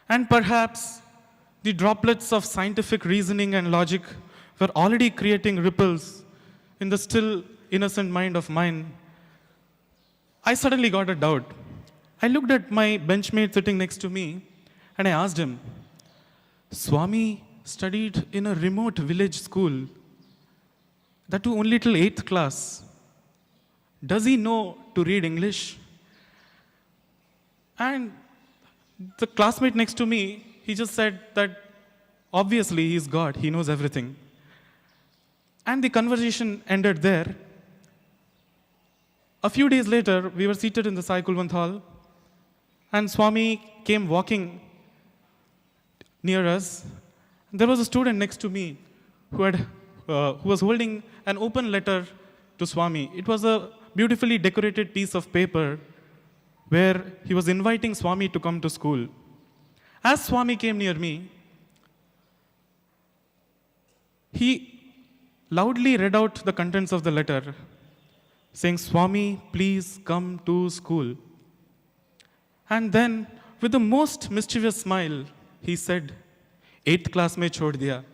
And perhaps the droplets of scientific reasoning and logic were already creating ripples in the still innocent mind of mine. I suddenly got a doubt. I looked at my benchmate sitting next to me and I asked him, "Swami studied in a remote village school, that too only till 8th class. Does he know to read English?" And the classmate next to me, he just said that Obviously, he's God, he knows everything. And the conversation ended there. A few days later, we were seated in the Sai Kulwant hall, and Swami came walking near us. There was a student next to me who was holding an open letter to Swami. It was a beautifully decorated piece of paper where he was inviting Swami to come to school. As Swami came near me, he loudly read out the contents of the letter, saying, "Swami, please come to school." And then, with the most mischievous smile, he said, "8th class mein chhod diya."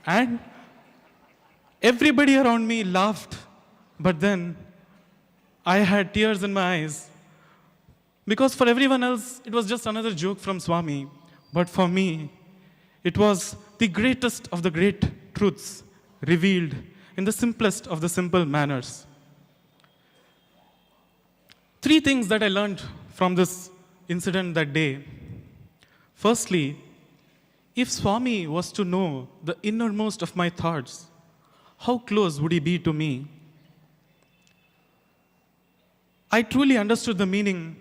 And everybody around me laughed, but then I had tears in my eyes. Because for everyone else, it was just another joke from Swami. But for me, it was the greatest of the great truths revealed in the simplest of the simple manners. 3 things that I learned from this incident that day. Firstly, if Swami was to know the innermost of my thoughts, how close would he be to me? I truly understood the meaning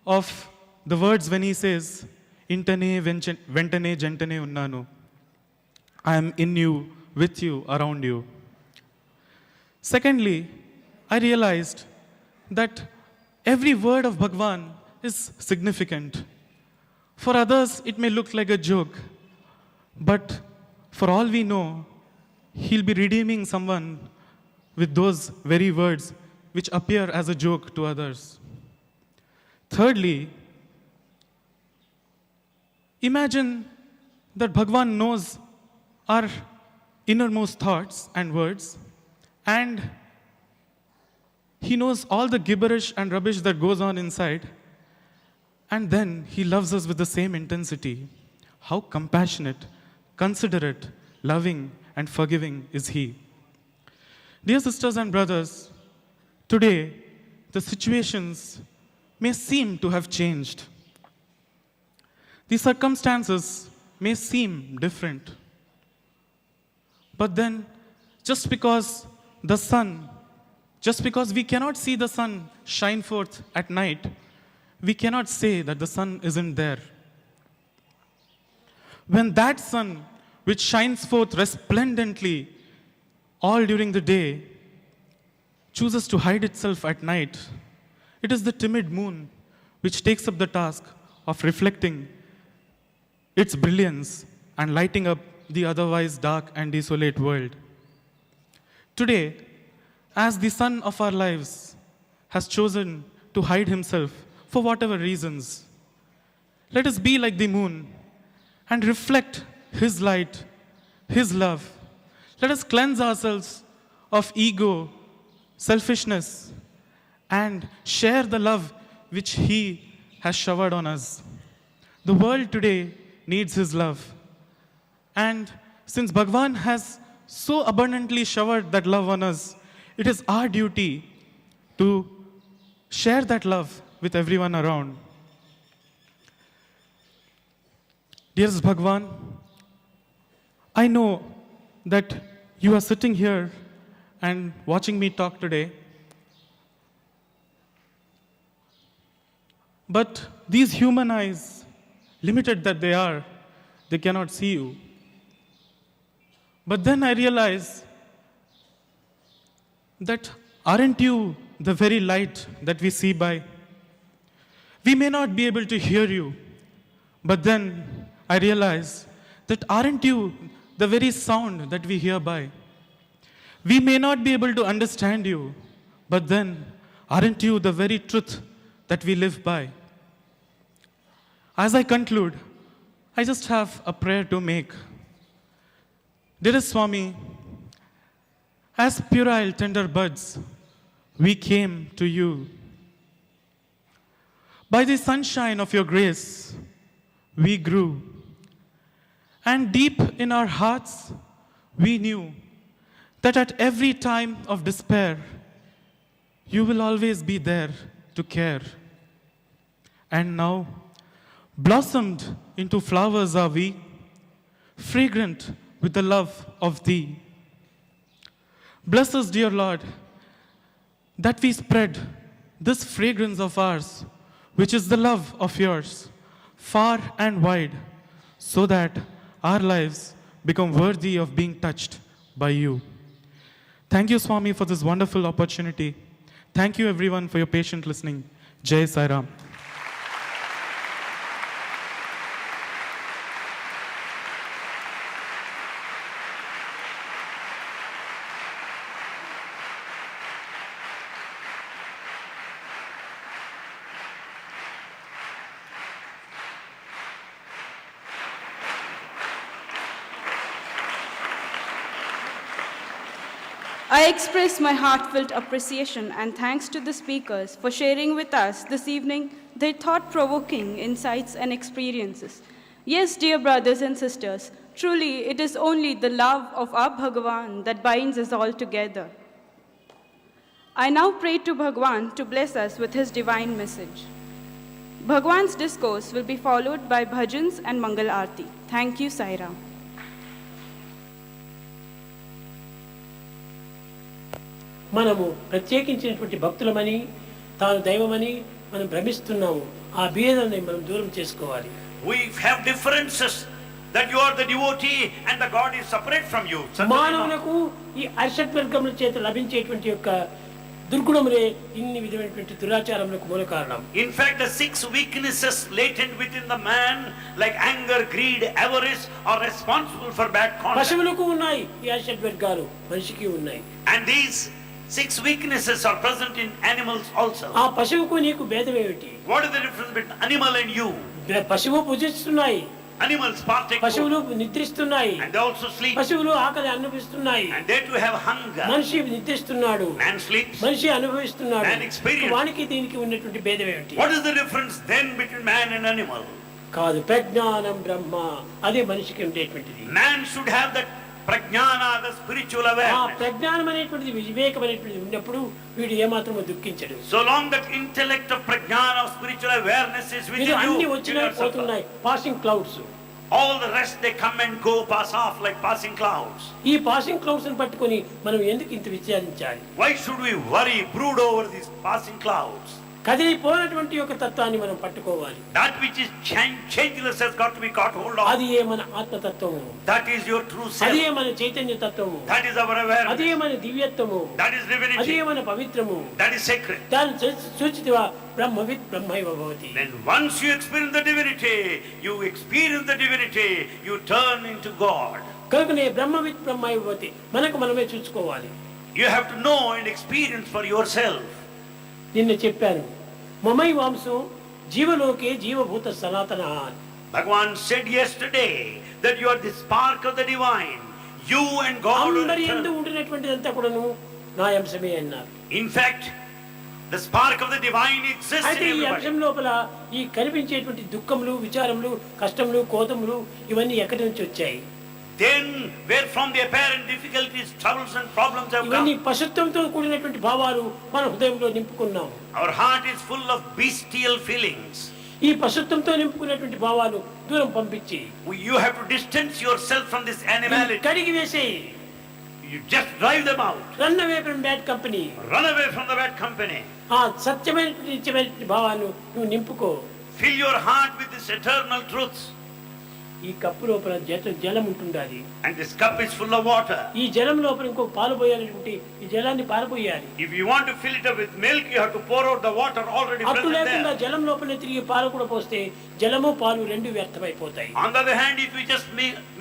of the words when he says, "Intane ventane gentane unnanu." I am in you, with you, around you. Secondly, I realized that every word of Bhagwan is significant. For others, it may look like a joke, but for all we know, he'll be redeeming someone with those very words which appear as a joke to others. Thirdly, imagine that Bhagwan knows our innermost thoughts and words, and he knows all the gibberish and rubbish that goes on inside, and then he loves us with the same intensity. How compassionate, considerate, loving, and forgiving is he. Dear sisters and brothers, today the situations may seem to have changed. The circumstances may seem different. But then, just because we cannot see the sun shine forth at night, we cannot say that the sun isn't there. When that sun, which shines forth resplendently all during the day, chooses to hide itself at night, it is the timid moon which takes up the task of reflecting its brilliance and lighting up the otherwise dark and desolate world. Today, as the sun of our lives has chosen to hide himself for whatever reasons, let us be like the moon and reflect his light, his love. Let us cleanse ourselves of ego, selfishness, and share the love which he has showered on us. The world today needs his love. And since Bhagwan has so abundantly showered that love on us, it is our duty to share that love with everyone around. Dearest Bhagwan, I know that you are sitting here and watching me talk today. But these human eyes, limited that they are, they cannot see you. But then I realize that aren't you the very light that we see by? We may not be able to hear you, but then I realize that aren't you the very sound that we hear by? We may not be able to understand you, but then aren't you the very truth that we live by? As I conclude, I just have a prayer to make. Dearest Swami, as puerile tender buds, we came to you. By the sunshine of your grace, we grew. And deep in our hearts, we knew that at every time of despair, you will always be there to care. And now, blossomed into flowers are we, fragrant with the love of thee. Bless us, dear Lord, that we spread this fragrance of ours, which is the love of yours, far and wide, so that our lives become worthy of being touched by you. Thank you, Swami, for this wonderful opportunity. Thank you, everyone, for your patient listening. Jai Sai Ram. I express my heartfelt appreciation and thanks to the speakers for sharing with us this evening their thought-provoking insights and experiences. Yes, dear brothers and sisters, truly it is only the love of our Bhagavan that binds us all together. I now pray to Bhagavan to bless us with his divine message. Bhagavan's discourse will be followed by bhajans and Mangal Aarti. Thank you, Sai Ram. మనము ప్రత్యేకించినటువంటి భక్తులమని తాను దైవమని మనం భ్రమిస్తున్నాము. ఆ భేదాన్ని మనం దూరం చేసుకోవాలి. We have differences that you are the devotee and the God is separate from you. మానవులకు ఈ అర్షట్వర్గముల చేత లభించేటువంటి యొక్క దుర్గుణములే ఇన్ని విధమైనటువంటి దురాచారములకు మూల కారణం. In fact, the 6 weaknesses latent within the man, like anger, greed, avarice, are responsible for bad conduct. పశువులకు ఉన్నాయి ఈ అర్షట్వర్గాలు, మనిషికి ఉన్నాయి. And these 6 weaknesses are present in animals also. ఆ పశువుకు నీకు భేదం ఏమిటి? What is the difference between animal and you? పశువు పూజిస్తున్నాయి, Animals partake పశువులు food, నిద్రిస్తున్నాయి, and they also sleep, పశువులు ఆకలి అనుభవిస్తున్నాయి. and they too have hunger. మనిషి నిద్రిస్తున్నాడు, Man sleeps. మనిషి అనుభవిస్తున్నాడు. Man experience. వానికి దీనికి ఉన్నటువంటి భేదం ఏమిటి? What is the difference then between man and animal? కాదు, ప్రజ్ఞానం బ్రహ్మ, అదే మనిషికి ఉండేటువంటిది. Man should have that prajnana, the spiritual ఆ awareness. ప్రజ్ఞానం అనేటువంటిది వివేకం అనేటువంటిది ఉన్నప్పుడు వీడు ఏమాత్రమో దుఃఖించడు. So long that intellect of prajnana, of spiritual awareness is within ఇది you, అన్ని you వచ్చినాయి don't suffer. పోతున్నాయి, passing clouds. All the rest they come and go, pass off like passing clouds. ఈ పాసింగ్ క్లౌడ్స్ ని పట్టుకొని మనం ఎందుకు ఇంత విచారించాలి? Why should we worry, brood over these passing clouds? కదిలిపోయినటువంటి యొక్క తత్వాన్ని మనం పట్టుకోవాలి. That which is changeless has got to be caught hold of. అది ఏ మన ఆత్మతత్వము, That is your true self. అదే మన చైతన్య తత్వము, That is our awareness. అదే మన దివ్యత్వము, That is అదే divinity. మన పవిత్రము. That is sacred. దాన్ని సూచితివా బ్రహ్మవిత్ బ్రహ్మైవ భవతి. Then once you experience the divinity, you turn into God. కనుకనే బ్రహ్మవిత్ బ్రహ్మైవ భవతి, మనకు మనమే చూసుకోవాలి. You have to know and experience for yourself. నిన్న చెప్పాను, మమై వాంసో జీవలోకే జీవభూత సనాతన. Bhagavan said yesterday that you are the spark of the divine. You and God are అందరి యందు eternal. ఉండినటువంటిదంతా కూడాను నా అంశమే అన్నారు. In fact, the spark of the divine exists అయితే in ఈ everybody. అంశం లోపల ఈ కనిపించేటువంటి దుఃఖములు, విచారములు, కష్టములు, కోపములు ఇవన్నీ ఎక్కడి నుంచి వచ్చాయి? Then where from the apparent difficulties, troubles and problems have ఇవన్నీ come? పశుత్వంతో కూడినటువంటి భావాలు మన హృదయంలో నింపుకున్నాం. Our heart is full of bestial feelings. ఈ పశుత్వంతో నింపుకున్నటువంటి భావాలు దూరం పంపించి You have to distance yourself from this animality. కడిగి వేసేయి. You just drive them out. Run away from bad company. Run away from the bad company. ఆ సత్యమైనటువంటి నిత్యమైనటువంటి భావాన్ని నువ్వు నింపుకో. Fill your heart with this eternal truths. ఈ cup లోపల జలం ఉంటుండాలి. And this cup is full of water. ఈ జలం లోపల ఇంకో పాలు పోయాలంటే ఈ జలాన్ని పారపోయాలి. If you want to fill it up with milk, you have to pour out the water already అటు present లేకుండా there. జలం లోపల తిరిగి పాలు కూడా పోస్తే జలము పాలు రెండు వ్యర్థమైపోతాయి. On the other hand, if you just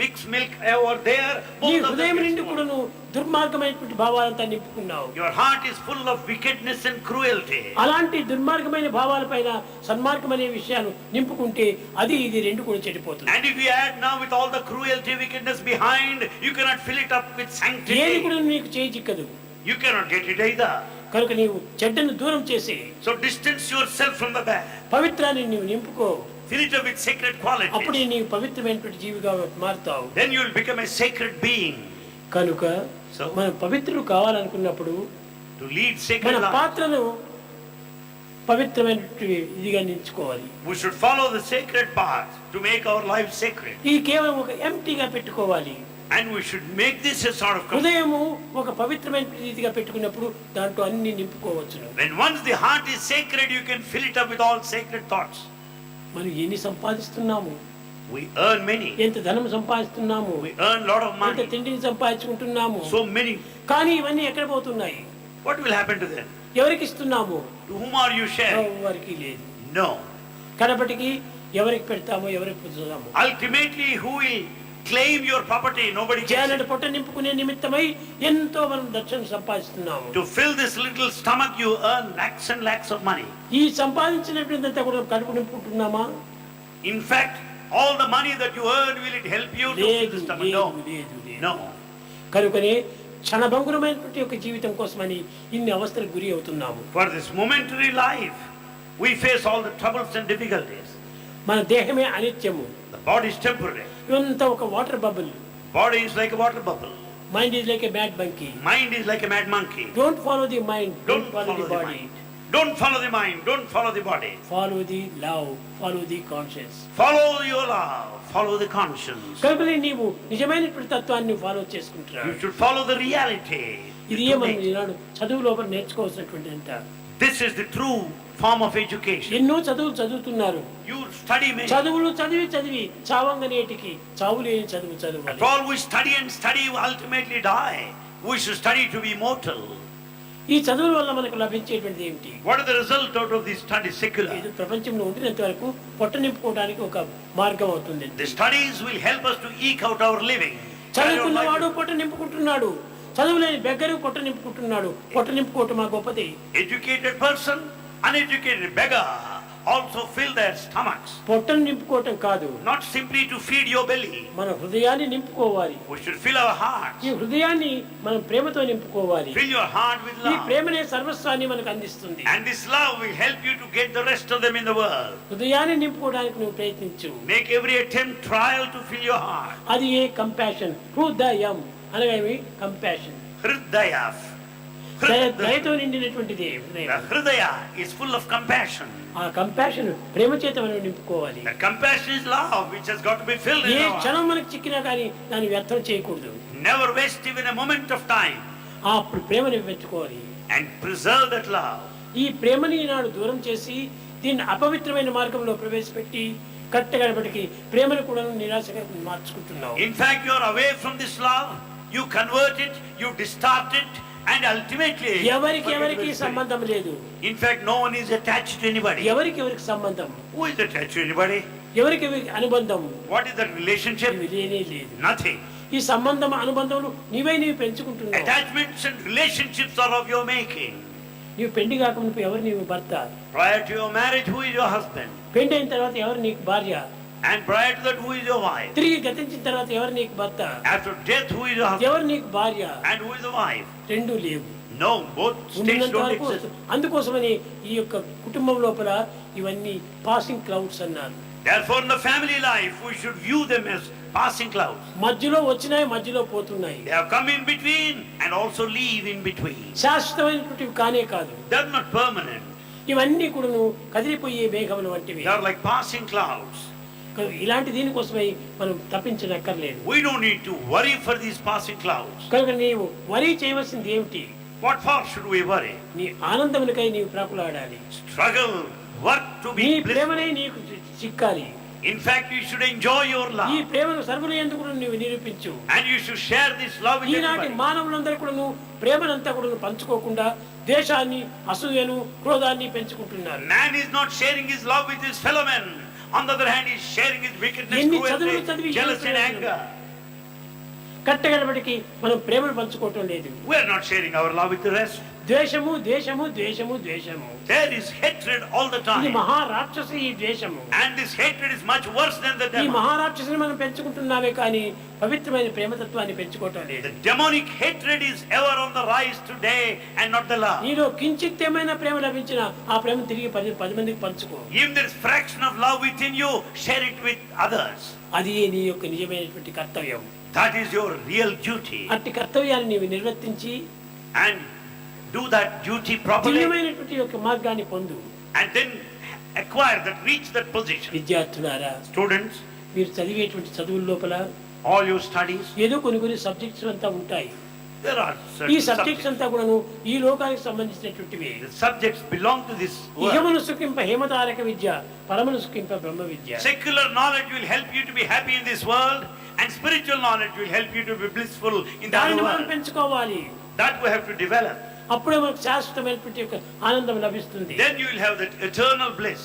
mix milk over there, ఈ both of them హృదయం gets నిండు spoiled. కూడా నువ్వు దుర్మార్గమైనటువంటి భావాలంతా నింపుకున్నావు. Your heart is full of wickedness and cruelty. అలాంటి దుర్మార్గమైన భావాలపైన సన్మార్గమైన విషయాలు నింపుకుంటే అది ఇది రెండు కూడా చెడిపోతుంది. And if you add now with all the cruelty, wickedness behind, you cannot fill it up with ఏది sanctity. కూడా నీకు చేయి చిక్కదు. You cannot get it either. కనుక నీవు చెడ్డను దూరం చేసి So distance yourself from the bad. పవిత్రాన్ని నీవు నింపుకో. Fill it up with sacred అప్పుడే qualities. నీవు పవిత్రమైనటువంటి జీవిగా మారుతావు. Then you will become a sacred being. కనుక So, మనం పవిత్రులు కావాలనుకున్నప్పుడు to lead మన sacred life, పాత్రను పవిత్రమైనటువంటి ఇదిగా నిలుచుకోవాలి. We should follow the sacred path to make our life sacred. ఇది కేవలం ఒక ఎంప్టీగా పెట్టుకోవాలి. And we should make this a sort of హృదయము ఒక పవిత్రమైన రీతిగా పెట్టుకున్నప్పుడు దాంట్లో అన్ని నింపుకోవచ్చును. when once the heart is sacred, you can fill it up with all sacred thoughts. మనం ఎన్ని సంపాదిస్తున్నాము, We earn many. ఎంత ధనం సంపాదిస్తున్నాము, We earn lot of ఎంత money. తిండిని సంపాదించుకుంటున్నాము. So many. కానీ ఇవన్నీ ఎక్కడ పోతున్నాయి? What will happen to them? ఎవరికి ఇస్తున్నాము? To whom are you sharing? ఎవరికి లేదు. No. కనబటికి ఎవరికి పెడతామో ఎవరికి పుచ్చుతామో. Ultimately, who will claim your property? Nobody can. జానడు పొట్ట నింపుకునే నిమిత్తమై ఎంతో మనం దక్షిణ సంపాదిస్తున్నాము. To fill this little stomach, you earn lakhs and lakhs of money. ఈ సంపాదించినటువంటిదంతా కూడా కడుపు నింపుకుంటున్నామా? In fact, all the money that you earn, will it help you to fill లేదు the stomach? లేదు No. లేదు లేదు. No. కనుకనే క్షణభంగురమైనటువంటి ఒక జీవితం కోసమని ఇన్ని అవస్థలకు గురి అవుతున్నాము. For this momentary life, we face all the troubles and difficulties. మన దేహమే అనిత్యము. The body is temporary. ఇదంతా ఒక water bubble. Body is like a water bubble. Mind is like a mad monkey. Mind is like a mad monkey. Don't follow the mind, Don't follow the body. mind. Don't follow the mind. Don't follow the body. Follow the love, follow the conscious. Follow your love. Follow the conscience. కనుకనే నీవు నిజమైనటువంటి తత్వాన్ని follow చేసుకుంటున్నావు. You should follow the reality. ఇది ఏమని ఈనాడు చదువు లోపల నేర్చుకోవాల్సినటువంటి అంత. This is the true form of education. ఎన్నో చదువులు చదువుతున్నారు. You study many. చదువులు చదివి చదివి చావంగనేటికి చావు లేని చదువు చదవాలి. After all, we study and study, we ultimately die. We should study to be immortal. ఈ చదువుల వల్ల మనకు లభించేటువంటిది ఏమిటి? What is the result out of these studies? Secular. ఇది ప్రపంచంలో ఉండినంత వరకు పొట్ట నింపుకోవడానికి ఒక మార్గం అవుతుంది. The studies will help us to eke out our living. చదువుకున్నవాడు పొట్ట నింపుకుంటున్నాడు, చదువులేని బెగ్గరు పొట్ట నింపుకుంటున్నాడు. పొట్ట నింపుకోవటం మా గొప్పది. Educated person, uneducated beggar also fill their stomachs. పొట్టను నింపుకోవటం కాదు, Not simply to feed your belly. మన హృదయాన్ని నింపుకోవాలి. We should fill our hearts. ఈ హృదయాన్ని మనం ప్రేమతో నింపుకోవాలి. Fill your heart with ఈ love. ప్రేమనే సర్వస్వాన్ని మనకు అందిస్తుంది. And this love will help you to get the rest of them in the world. హృదయాన్ని నింపుకోవడానికి నువ్వు ప్రయత్నించు. Make every attempt, trial to fill your heart. అది ఏ కంపాషన్, హృదయం అనగా ఏమి? కంపాషన్. Hridaya. దయతో నిండినటువంటిది హృదయం. The Hridaya is full of compassion. ఆ కంపాషన్ ప్రేమ చేత మనం నింపుకోవాలి. The compassion is love, which has got to be filled A in our క్షణం heart. మనకి చిక్కినా కానీ దాన్ని వ్యర్థం చేయకూడదు. Never waste even a moment of time. ఆ ప్రేమని పెంచుకోవాలి. And preserve that love. ఈ ప్రేమని ఈనాడు దూరం చేసి దీన్ని అపవిత్రమైన మార్గంలో ప్రవేశపెట్టి కట్టగడబడికి ప్రేమను కూడా నిరాశగా మార్చుకుంటున్నావు. In fact, you are away from this love. You convert it, you distort it, and ultimately ఎవరికి forget ఎవరికి the spirit. సంబంధం లేదు. In fact, no one is attached to anybody. ఎవరికి ఎవరికి సంబంధం, Who is attached to anybody? ఎవరికి ఎవరికి అనుబంధం What is that relationship? ఇవి లేనే లేదు. Nothing. ఈ సంబంధం అనుబంధములు నీవు పెంచుకుంటున్నావు. Attachments and relationships are of your making. నీవు పెళ్లి కాకముందు ఎవరు నీవు భర్త, Prior to your marriage, who is your husband? పెళ్లి అయిన తర్వాత ఎవరు నీకు భార్య, And prior to that, who is your wife? తిరిగి గతించిన తర్వాత ఎవరు నీకు భర్త, After death, who is your husband? ఎవరు నీకు భార్య, And who is the wife? రెండూ లేవు. No, both states ఉన్నంత don't వరకు exist. అందుకోసమని ఈ యొక్క కుటుంబం లోపల ఇవన్నీ పాసింగ్ క్లౌడ్స్ అన్నారు. Therefore, in the family life, we should view them as passing clouds. మధ్యలో వచ్చినాయి, మధ్యలో పోతున్నాయి. They have come in between and also leave in between. శాశ్వతమైనటువంటివి కానే కాదు. They are not permanent. ఇవన్నీ కూడా కదిలిపోయే మేఘములు వంటివి. They are like passing clouds. ఇలాంటి దీనికోసమై మనం తప్పించనక్కర్లేదు. We don't need to worry for these passing clouds. కనుక నీవు వరి చేయవలసింది ఏమిటి? What for should we worry? నీ ఆనందమునికై నీవు ప్రాకులాడాలి. Struggle, work to నీ be blissful. ప్రేమనే నీకు చిక్కాలి. In fact, you should enjoy your ఈ love. ప్రేమను సర్వుల యందు కూడా నీవు నిరూపించు. And you should share this love with ఈనాటి everybody. మానవులందరూ కూడా ప్రేమనంతా కూడా పంచుకోకుండా ద్వేషాన్ని, అసూయను, క్రోధాన్ని పెంచుకుంటున్నారు. Man is not sharing his love with his fellow men. On the other hand, he is sharing his wickedness, ఎన్ని cruelty, చదువులు చదివి jealousy and anger. కట్టగడబడికి మనం ప్రేమను పంచుకోవటం లేదు. We are not sharing our love with the rest. ద్వేషము ద్వేషము ద్వేషము ద్వేషము. There is hatred all the ఇది time. మహారాక్షసి ఈ ద్వేషము. And this hatred is much worse than the ఈ demon. మహారాక్షసిని మనం పెంచుకుంటున్నామే కానీ పవిత్రమైన ప్రేమతత్వాన్ని పెంచుకోవటం లేదు. The demonic hatred is ever on the rise today and not the love. నీలో కించిత్ ఏమైనా ప్రేమ లభించిన ఆ ప్రేమ తిరిగి 10 మందికి పంచుకో. If there is fraction of love within you, share it with others. అది నీ యొక్క నిజమైనటువంటి కర్తవ్యం. That is your real duty. అట్టి కర్తవ్యాన్ని నీవు నిర్వర్తించి And do that duty properly. దివ్యమైనటువంటి యొక్క మార్గాన్ని పొందు. and then acquire that, reach that position. విద్యార్థులారా, Students, మీరు చదివేటువంటి చదువుల లోపల all your studies, ఏదో కొన్ని సబ్జెక్ట్స్ అంతా ఉంటాయి. there are ఈ certain సబ్జెక్ట్స్ subjects. అంతా కూడాను ఈ లోకానికి సంబంధించినటువంటివి. The subjects belong to this world. ఇహమును సుఖింప హేమతారక Vidya, పరమను సుఖింప Brahma Vidya. Secular knowledge will help you to be happy in this world, and spiritual knowledge will help you to be blissful in the other దానిని మనం world. పెంచుకోవాలి. That we have to develop. అప్పుడే మనకు శాశ్వతమైనటువంటి యొక్క ఆనందం లభిస్తుంది. Then you will have that eternal bliss.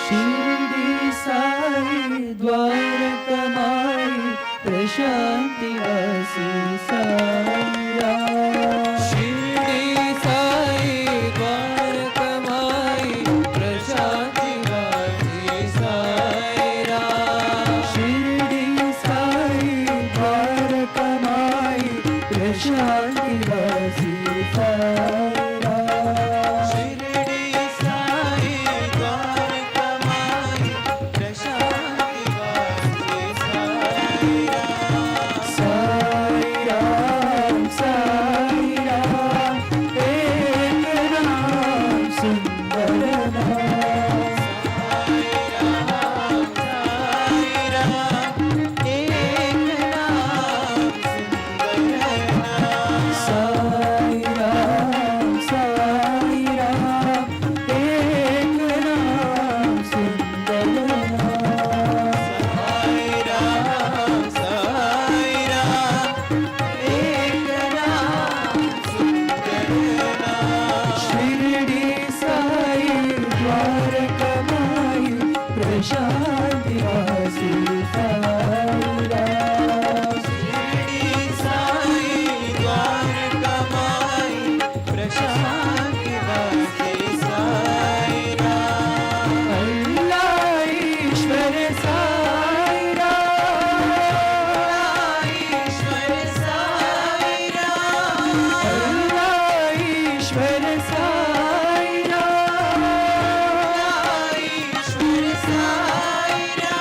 Shirdi Sai द्वारकमाई Prashanti वासी साईरा शिरडी साई द्वारकमाई प्रशांति वासी साईरा शिरडी साई द्वारकमाई प्रशांति वासी साईरा शिरडी साई द्वारकमाई प्रशांति वासी साईरा साई राम एक नाम सुंदर नाम साई राम एक नाम सुंदर नाम साई राम एक नाम सुंदर नाम साई राम एक नाम सुंदर नाम शिरडी साई द्वारकमाई प्रशांति वासी साईरा शिरडी साई द्वारकमाई प्रशांति वासी साईरा अल्लाह ईश्वर साईरा ईश्वर साईरा अल्लाह ईश्वर साईरा ईश्वर साईरा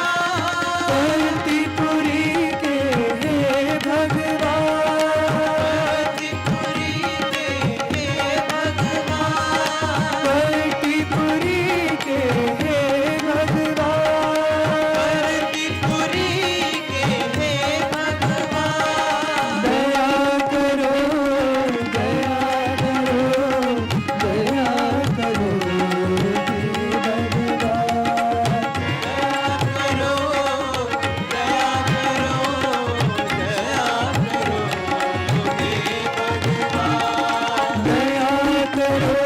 परतिपुरी के हे भगवान परतिपुरी के हे भगवान परतिपुरी के हे भगवान परतिपुरी के हे भगवान दया करो दया करो दया करो हे भगवान दया करो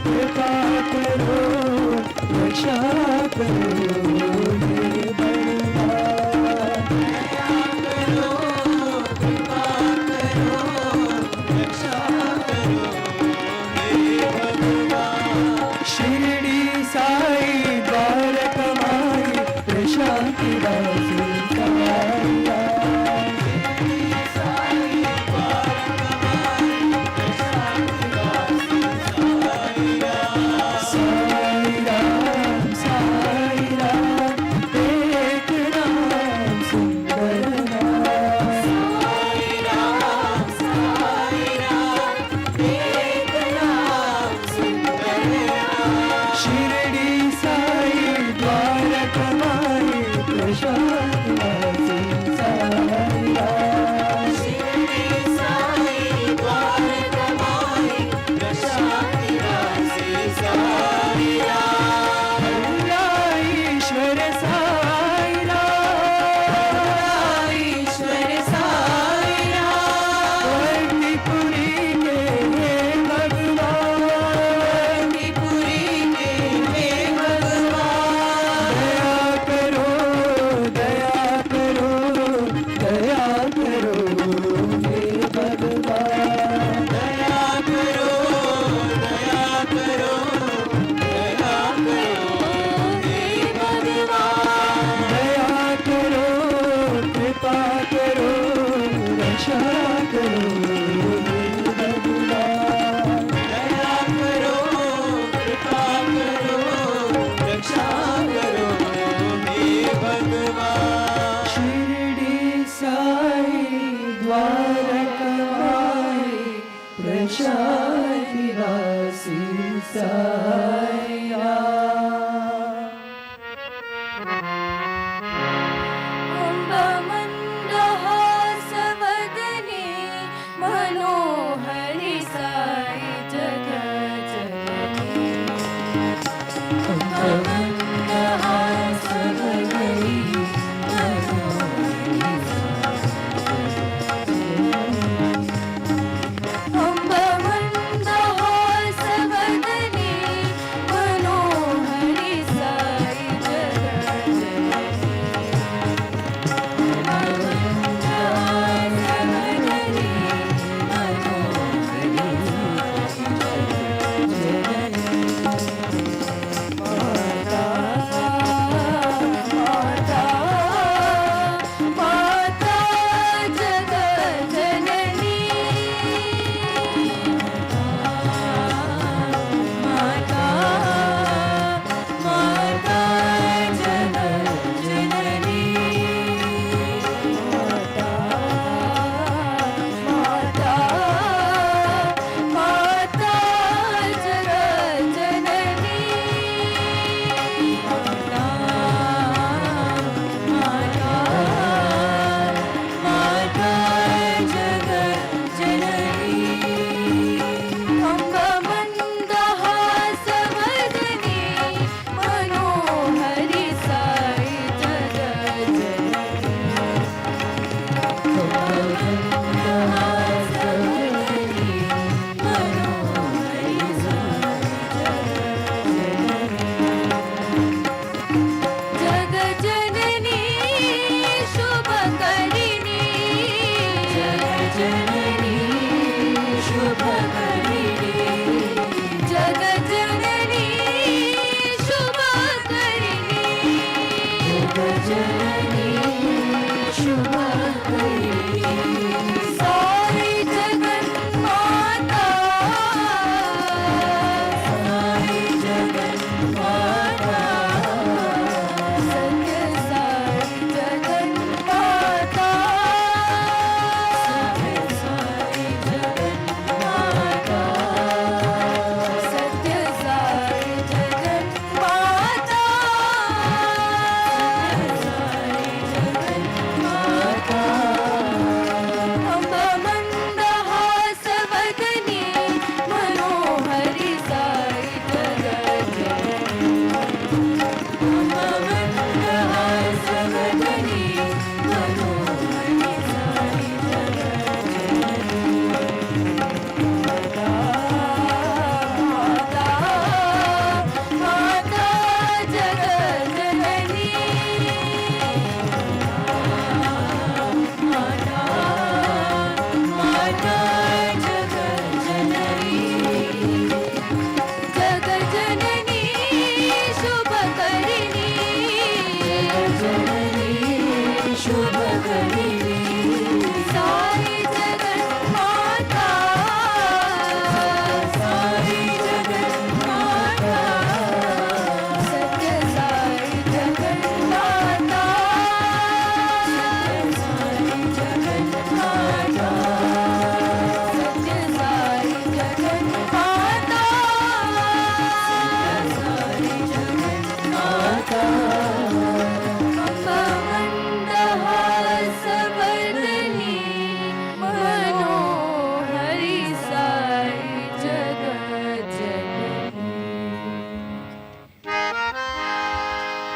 कृपा करो रक्षा करो हे भगवान दया करो कृपा करो रक्षा करो हे भगवान शिरडी साई द्वारकमाई प्रशांति वासी साईरा शिरडी साई द्वारकमाई प्रशांति वासी साईरा साई राम एक नाम सुंदर नाम साई राम एक नाम सुंदर नाम शिरडी साई द्वारकमाई प्रशांति वासी साईरा शिरडी साई द्वारकमाई प्रशांति वासी साईरा अल्लाह ईश्वर साईरा ईश्वर साईरा परतिपुरी के हे भगवान परतिपुरी के हे भगवान दया करो दया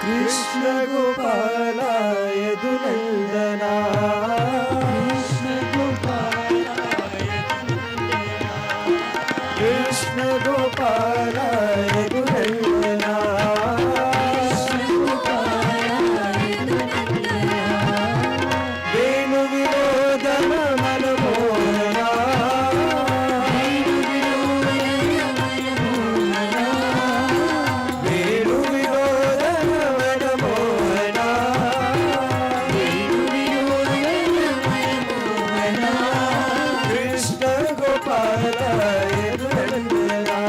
कृष्ण गोपाल यदुनंदना कृष्ण गोपाल कृष्ण गोपाल यदुनंदना वेणु विनोदन मनमोहना वेणु विनोदन मनमोहना कृष्ण गोपाल यदुनंदना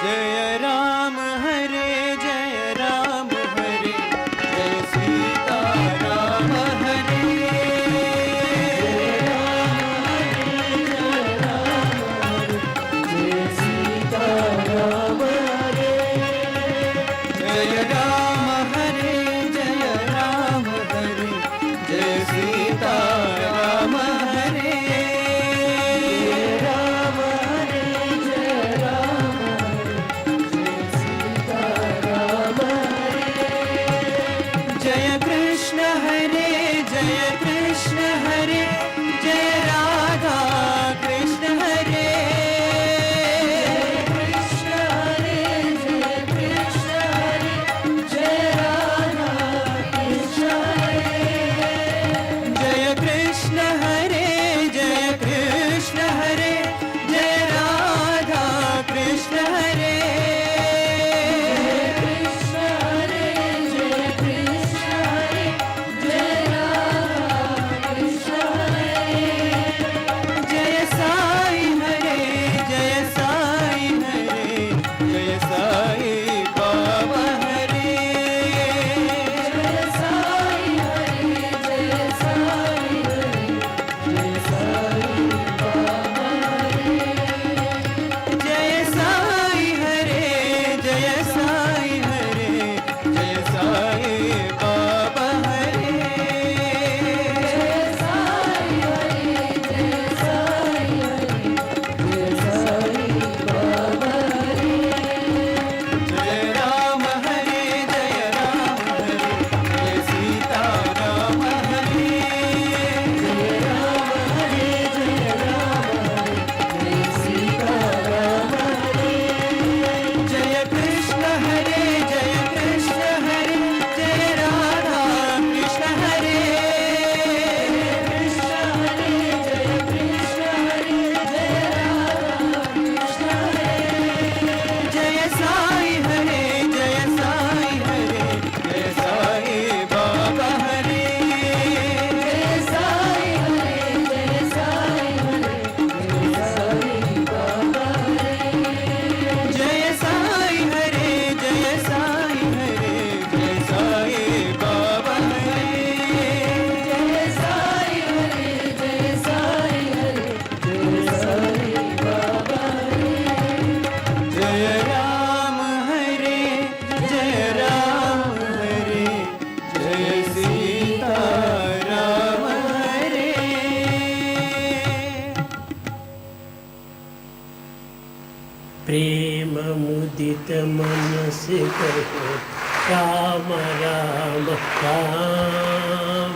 जय राम हरे जय राम हरे जय सीता राम हरे जय राम हरे जय राम हरे जय सीता राम हरे जय राम हरे जय राम हरे जय सीता राम हरे जय राम हरे जय राम जय कृष्ण हरे जय कृष्ण हरे जय राधा कृष्ण हरे कृष्ण हरे जय कृष्ण हरे जय राधा कृष्ण हरे जय कृष्ण हरे जय कृष्ण हरे जय राधा कृष्ण हरे जय साई हरे जय साई हरे जय साई बाबा हरे जय साई हरे जय साई हरे जय साई बाबा हरे जय साई हरे जय साई हरे जय साई बाबा हरे जय साई हरे जय साई हरे जय साई बाबा हरे जय राम हरे जय राम हरे जय सीता राम हरे जय राम हरे जय राम हरे जय सीता राम हरे जय कृष्ण हरे जय कृष्ण हरे जय राधा कृष्ण हरे कृष्ण हरे जय कृष्ण हरे जय राधा कृष्ण हरे जय साई हरे जय साई हरे जय साई बाबा हरे जय साई हरे जय साई हरे जय साई बाबा हरे जय साई हरे जय साई हरे जय साई बाबा हरे जय साई हरे जय साई हरे जय साई बाबा हरे जय राम हरे जय राम हरे जय सीता राम हरे प्रेम मुदित मन से कहो राम राम राम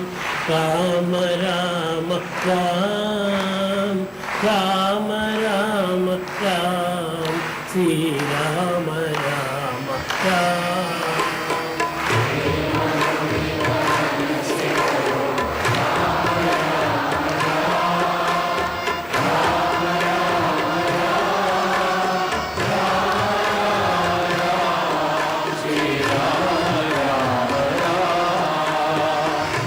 राम राम राम राम राम राम श्री राम राम राम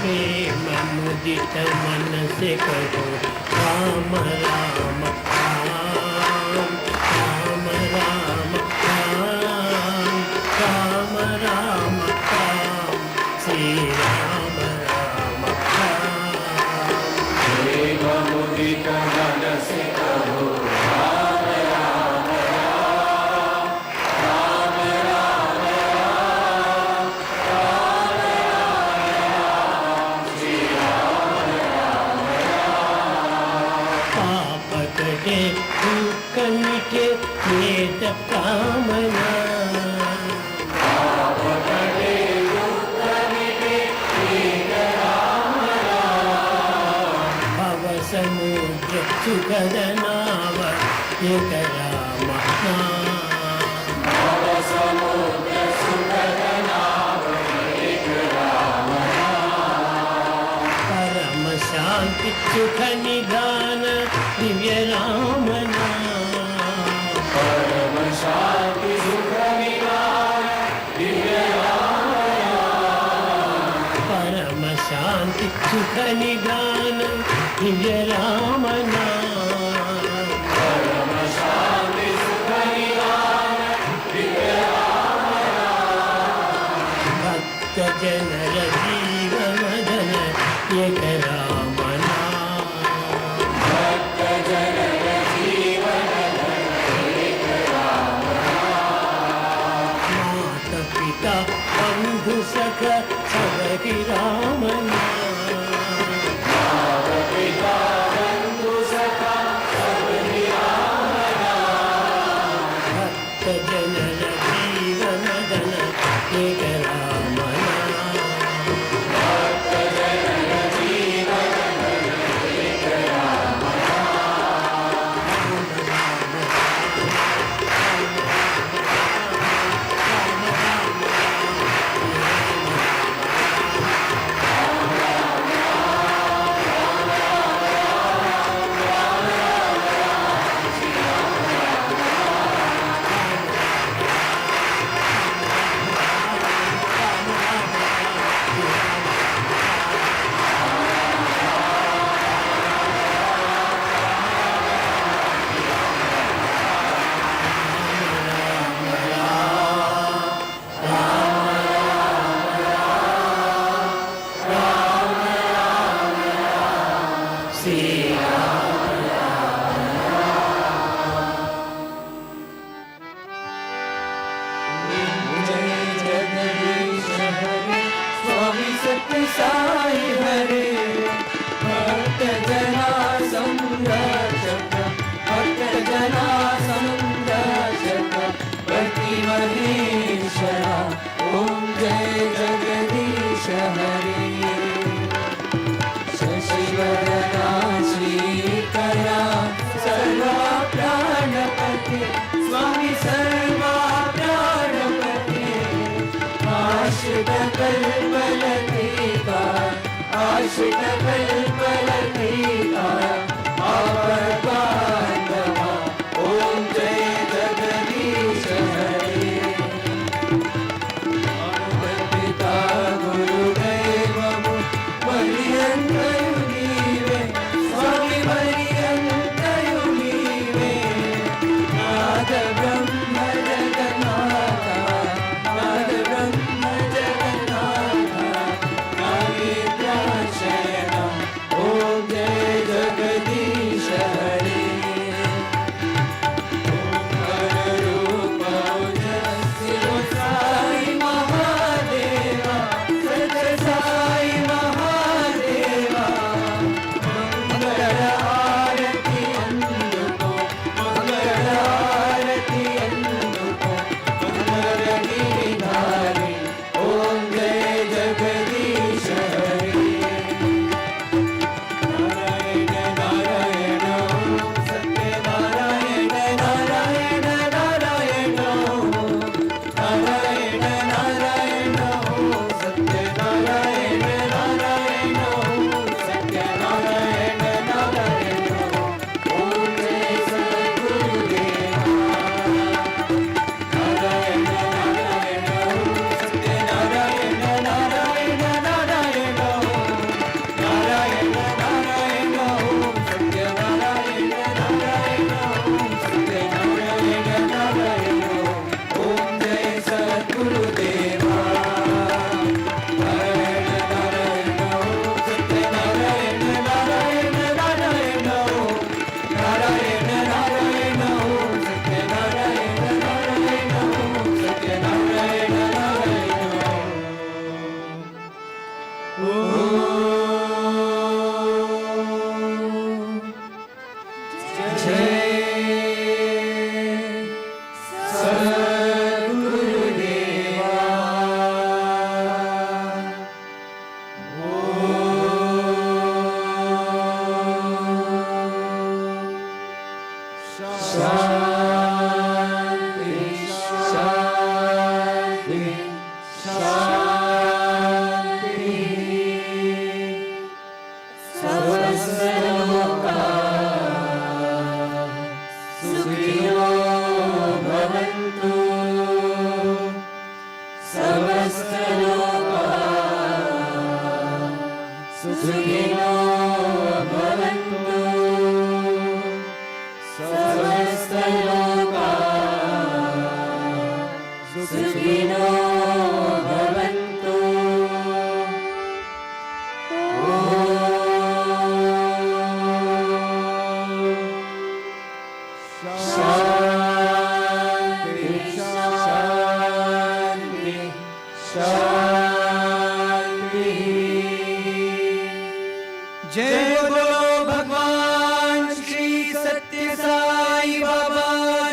प्रेम मुदित मन से कहो राम राम राम राम राम राम राम राम राम श्री राम राम राम प्रेम मुदित मन से कहो राम राम राम राम राम राम राम श्री राम राम पाप कटे दुख मिटे वेद कामना पाप कटे दुख मिटे एक राम राम भव समुद्र सुखद नाव एक राम नाम भव समुद्र सुखद नाव एक राम नाम परम शांति सुख निधान दिव्य राम नाम परम शांति सुख निधान दिव्य राम नाम परम शांति सुख निधान दिव्य राम नाम परम शांति सुख निधान हरे स्वामी सत्य साई हरे भक्त जना संरक्षक भक्त जना संरक्षक पति महेश्वरा ओम जय जगदीश हरे शशिवदना श्रीकरा सर्वा प्राणपते स्वामी सर्वा प्राणपते आश्रित कल्पलतिका आश्रित कल्पलतिका आपद्बान्धवा ओम जय जगदीश हरे पिता गुरुदेवमु पर्यन्तयु नीवे स्वामी पर्यन्तयु नीवे नाद ब्रह्म जगन्नाथा नाद ब्रह्म जगन्नाथा नागेन्द्राशयन ओम जय जगदीश हरे ओंकार रूप ओजस्वी साई महादेवा सत्य साई महादेवा मंगल आरती अंदुको मंगल आरती अंदुको मंगल गिरिधारी ओम जय जगदीश हरे नारायण नारायण ओम सत्य नारायण नारायण नारायण ओम नारायण नारायण ओम सत्य नारायण नारायण ओम सत्य नारायण नारायण ओम जय सद्गुरुदेवा नारायण नारायण ओम सत्य नारायण नारायण नारायण ओम नारायण नारायण ओम सत्य नारायण नारायण ओम सत्य नारायण नारायण ओम जय सद्गुरुदेवा नारायण नारायण ओम सत्य नारायण नारायण नारायण ओम नारायण नारायण ओम सत्य नारायण नारायण ओम सत्य नारायण नारायण जय सद्गुरुदेवा शांति शांति शांति समस्त लोका सुखिनो भवन्तु समस्त लोका सुखिनो भवन्तु समस्त लोका सुखिनो भवन्तु शांति शांति शांति जय बोलो भगवान श्री सत्य साई बाबा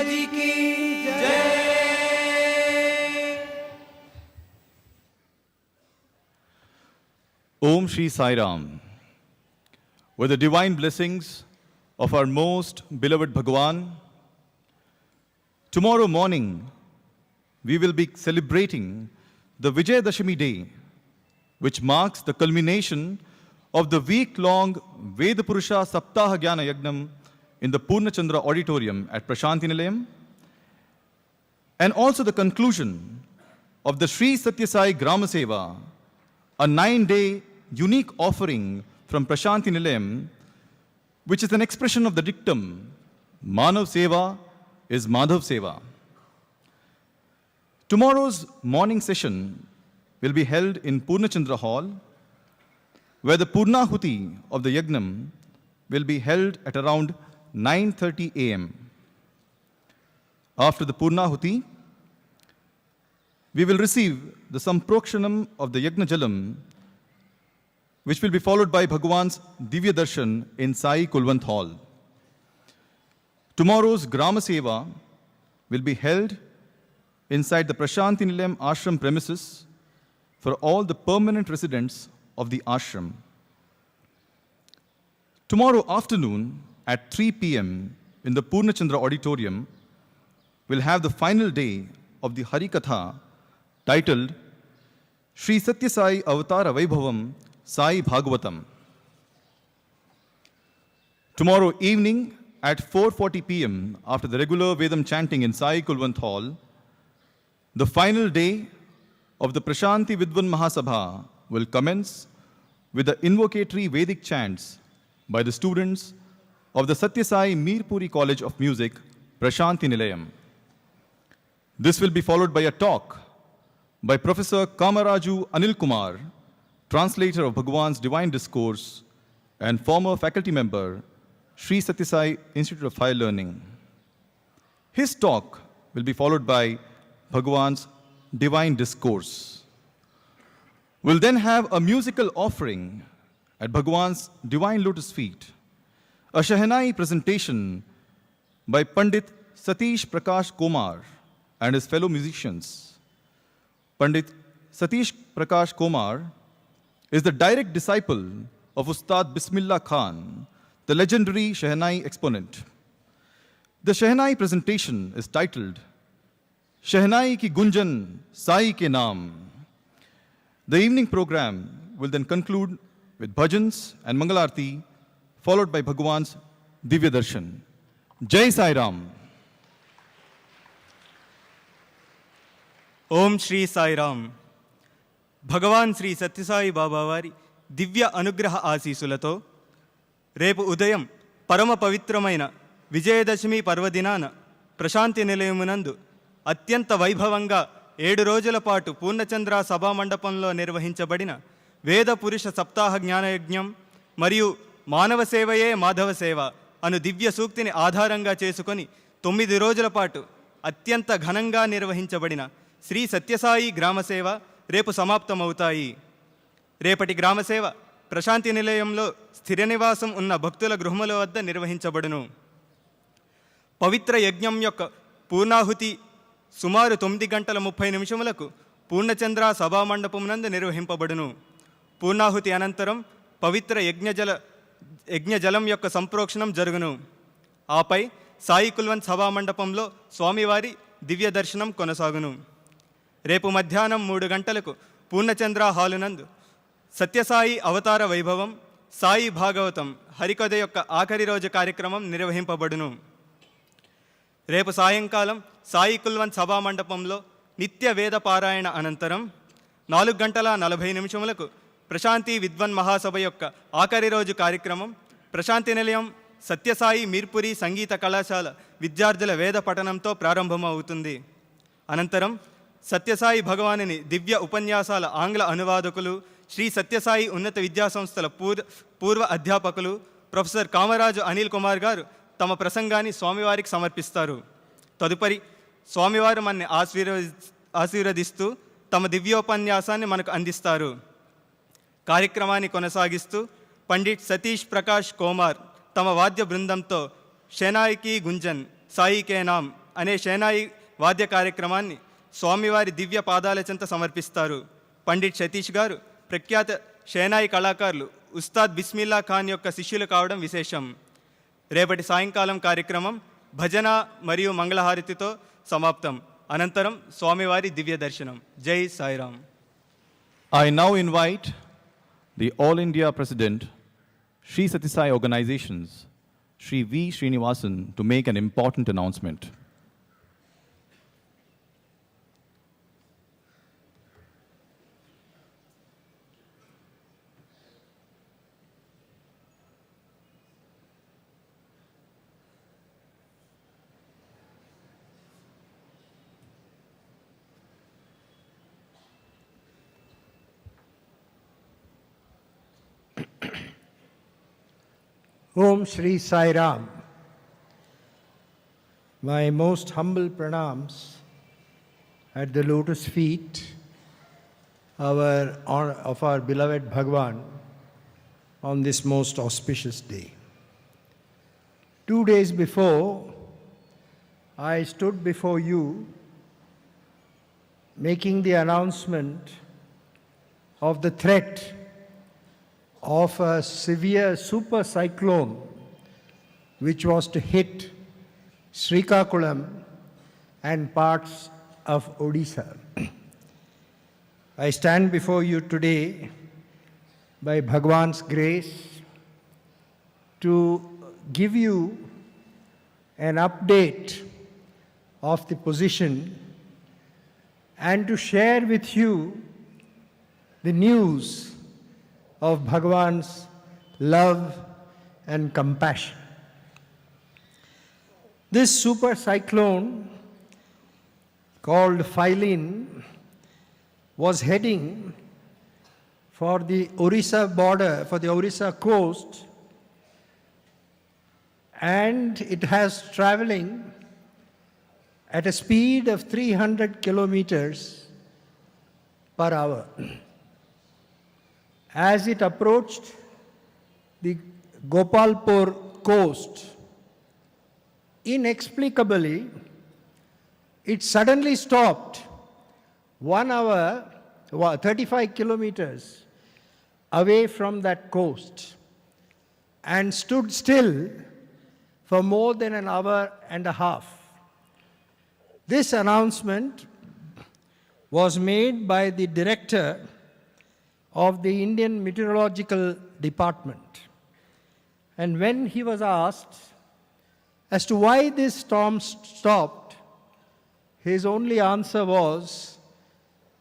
जी की जय Om Shri Sai Ram. With the divine blessings of our most beloved Bhagwan, tomorrow morning we will be celebrating the Vijayadashami day, which marks the culmination of the week-long Vedapurusha Saptaha Jnana Yagnam in the Purnachandra Auditorium at Prasanthi Nilayam, and also the conclusion of the Sri Sathya Sai Grama Seva, a 9-day unique offering from Prasanthi Nilayam, which is an expression of the dictum, Manav Seva is Madhav Seva. Tomorrow's morning session will be held in Purnachandra Hall, where the Purnahuti of the Yagnam will be held at around 9:30 a.m. After the Purnahuti, we will receive the Samprokshanam of the Yagna Jalam, which will be followed by Bhagwan's Divya Darshan in Sai Kulwant Hall. Tomorrow's Grama Seva will be held inside the Prasanthi Nilayam Ashram premises for all the permanent residents of the ashram. Tomorrow afternoon at 3 p.m. in the Purnachandra Auditorium, we'll have the final day of the Harikatha titled Sri Sathya Sai Avatara Vaibhavam Sai Bhagavatam. Tomorrow evening at 4:40 p.m. after the regular Vedam chanting in Sai Kulwant Hall, the final day of the Prasanthi Vidwan Mahasabha will commence with the invocatory Vedic chants by the students of the Sathya Sai Mirpuri College of Music, Prasanthi Nilayam. This will be followed by a talk by Professor Kamaraju Anil Kumar, translator of Bhagwan's Divine Discourse and former faculty member, Sri Sathya Sai Institute of Higher Learning. His talk will be followed by Bhagwan's Divine Discourse. We'll then have a musical offering at Bhagwan's Divine Lotus Feet, a Shehnai presentation by Pandit Satish Prakash Komar and his fellow musicians. Pandit Satish Prakash Komar is the direct disciple of Ustad Bismillah Khan, the legendary Shehnai exponent. The Shehnai presentation is titled Shehnai ki Gunjan Sai ke Naam. The evening program will then conclude with bhajans and Mangalarti, followed by Bhagwan's Divya Darshan. Jai Sai Ram. Om Shri Sai Ram. Bhagavan Sri Sathya Sai Baba Vari Divya Anugraha Asisulato రేపు ఉదయం పరమ పవిత్రమైన విజయదశమి పర్వదినాన ప్రశాంతి నిలయమునందు అత్యంత వైభవంగా 7 రోజుల పాటు పూర్ణచంద్ర సభా మండపంలో నిర్వహించబడిన వేద పురుష సప్తాహ జ్ఞానయజ్ఞం మరియు మానవ సేవయే మాధవ సేవ అను దివ్య సూక్తిని ఆధారంగా చేసుకొని 9 రోజుల పాటు అత్యంత ఘనంగా నిర్వహించబడిన శ్రీ సత్యసాయి గ్రామసేవ రేపు సమాప్తమవుతాయి. రేపటి గ్రామసేవ ప్రశాంతి నిలయంలో స్థిర నివాసం ఉన్న భక్తుల గృహముల వద్ద నిర్వహించబడును. పవిత్ర యజ్ఞం యొక్క పూర్ణాహుతి సుమారు 9 గంటల 30 నిమిషములకు పూర్ణచంద్ర సభామండపం నందు నిర్వహింపబడును. పూర్ణాహుతి అనంతరం పవిత్ర యజ్ఞజలం యొక్క సంప్రోక్షణం జరుగును. ఆపై సాయి కుల్వంత్ సభామండపంలో స్వామివారి దివ్య దర్శనం కొనసాగును. రేపు మధ్యాహ్నం 3 గంటలకు పూర్ణచంద్ర హాలునందు సత్యసాయి అవతార వైభవం సాయి భాగవతం హరికథ యొక్క ఆఖరి రోజు కార్యక్రమం నిర్వహింపబడును. రేపు సాయంకాలం సాయి కుల్వంత్ సభామండపంలో నిత్య వేద పారాయణ అనంతరం 4 గంటల 40 నిమిషములకు ప్రశాంతి విద్వన్ మహాసభ యొక్క ఆఖరి రోజు కార్యక్రమం ప్రశాంతి నిలయం సత్యసాయి మీర్పురి సంగీత కళాశాల విద్యార్థుల వేద పఠనంతో ప్రారంభమవుతుంది. అనంతరం సత్యసాయి భగవానుని దివ్య ఉపన్యాసాల ఆంగ్ల అనువాదకులు శ్రీ సత్యసాయి ఉన్నత విద్యాసంస్థల పూర్వ అధ్యాపకులు ప్రొఫెసర్ కామరాజు అనిల్ కుమార్ గారు తమ ప్రసంగాన్ని స్వామివారికి సమర్పిస్తారు. తదుపరి స్వామివారు మనని ఆశీర్వదిస్తూ తమ దివ్యోపన్యాసాన్ని మనకు అందిస్తారు. కార్యక్రమాన్ని కొనసాగిస్తూ పండిట్ సతీష్ ప్రకాష్ కోమార్ తమ వాద్య బృందంతో షెనాయి కి గుంజన్ సాయి కే నామ్ అనే షెనాయి వాద్య కార్యక్రమాన్ని స్వామివారి దివ్య పాదాల చెంత సమర్పిస్తారు. పండిట్ సతీష్ గారు ప్రఖ్యాత షెనాయి కళాకారులు ఉస్తాద్ బిస్మిల్లా ఖాన్ యొక్క శిష్యులు కావడం విశేషం. రేపటి సాయంకాలం కార్యక్రమం భజన మరియు మంగళహారతితో సమాప్తం. అనంతరం స్వామివారి దివ్య దర్శనం. జై Sairam. I now invite the All India President, Sri Sathya Sai Organizations, Sri V. Srinivasan, to make an important announcement. Om Shri Sai Ram. My most humble pranams at the lotus feet of our beloved Bhagwan on this most auspicious day. 2 days before, I stood before you making the announcement of the threat of a severe super cyclone which was to hit Srikakulam and parts of Odisha. I stand before you today by Bhagwan's grace to give you an update of the position and to share with you the news of Bhagwan's love and compassion. This super cyclone called Phylline was heading for the Orissa border, for the Orissa coast, and it has traveling at a speed of 300 kilometers per hour. As it approached the Gopalpur coast, inexplicably, it suddenly stopped 1 hour, 35 kilometers away from that coast and stood still for more than an hour and a half. This announcement was made by the director of the Indian Meteorological Department. And when he was asked as to why this storm stopped, his only answer was,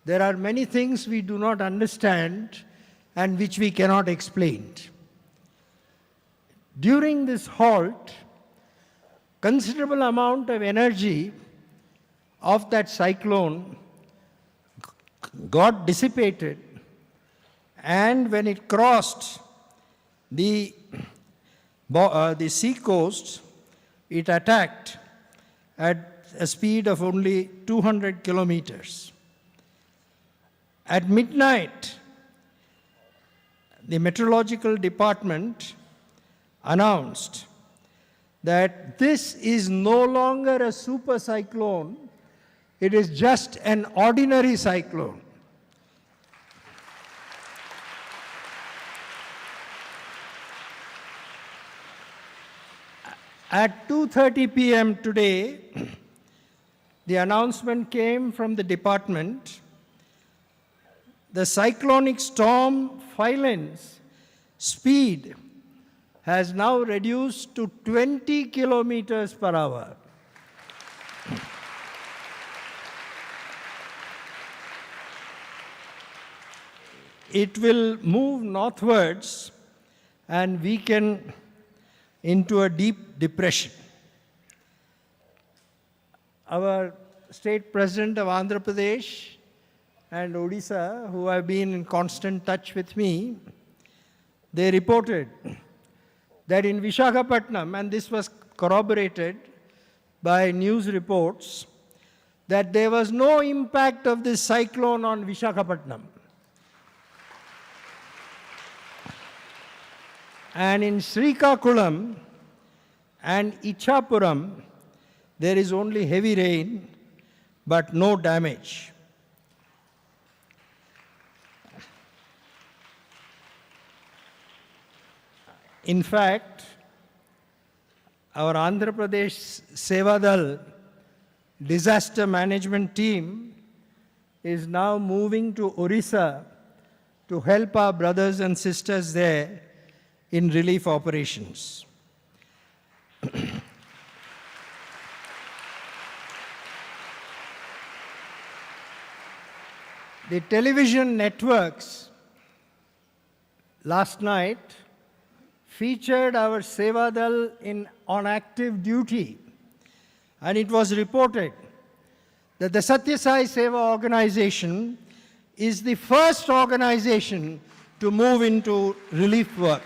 there are many things we do not understand and which we cannot explain. During this halt, considerable amount of energy of that cyclone got dissipated, and when it crossed the sea coast, it attacked at a speed of only 200 kilometers. At midnight, the meteorological department announced that this is no longer a super cyclone, it is just an ordinary cyclone. At 2:30 p.m. today, the announcement came from the department. The cyclonic storm Phylline's speed has now reduced to 20 kilometers per hour. It will move northwards and weaken into a deep depression. Our state president of Andhra Pradesh and Odisha, who have been in constant touch with me, they reported that in Visakhapatnam, and this was corroborated by news reports, that there was no impact of this cyclone on Visakhapatnam. And in Srikakulam and Ichapuram, there is only heavy rain, but no damage. In fact, our Andhra Pradesh Sevadal disaster management team is now moving to Orissa to help our brothers and sisters there in relief operations. The television networks last night featured our Sevadal on active duty, and it was reported that the Sathya Seva organization is the first organization to move into relief work.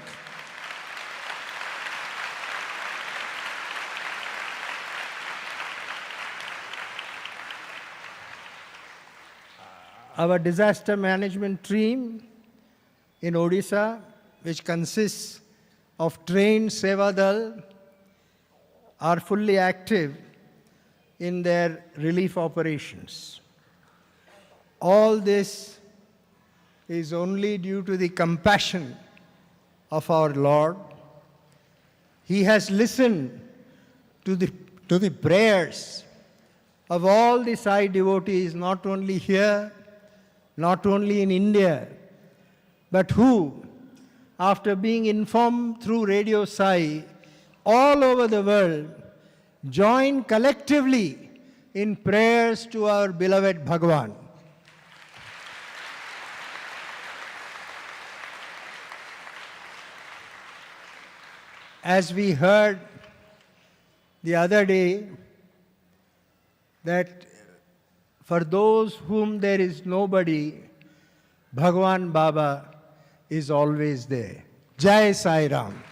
our disaster management team in Odisha, which consists of trained Sevadal, are fully active in their relief operations. All this is only due to the compassion of our Lord. He has listened to the prayers of all the Sai devotees, not only here, not only in India, but who, after being informed through Radio Sai all over the world, join collectively in prayers to our beloved Bhagavan. As we heard the other day, that for those whom there is nobody, Bhagavan Baba is always there. Jai Sai Ram.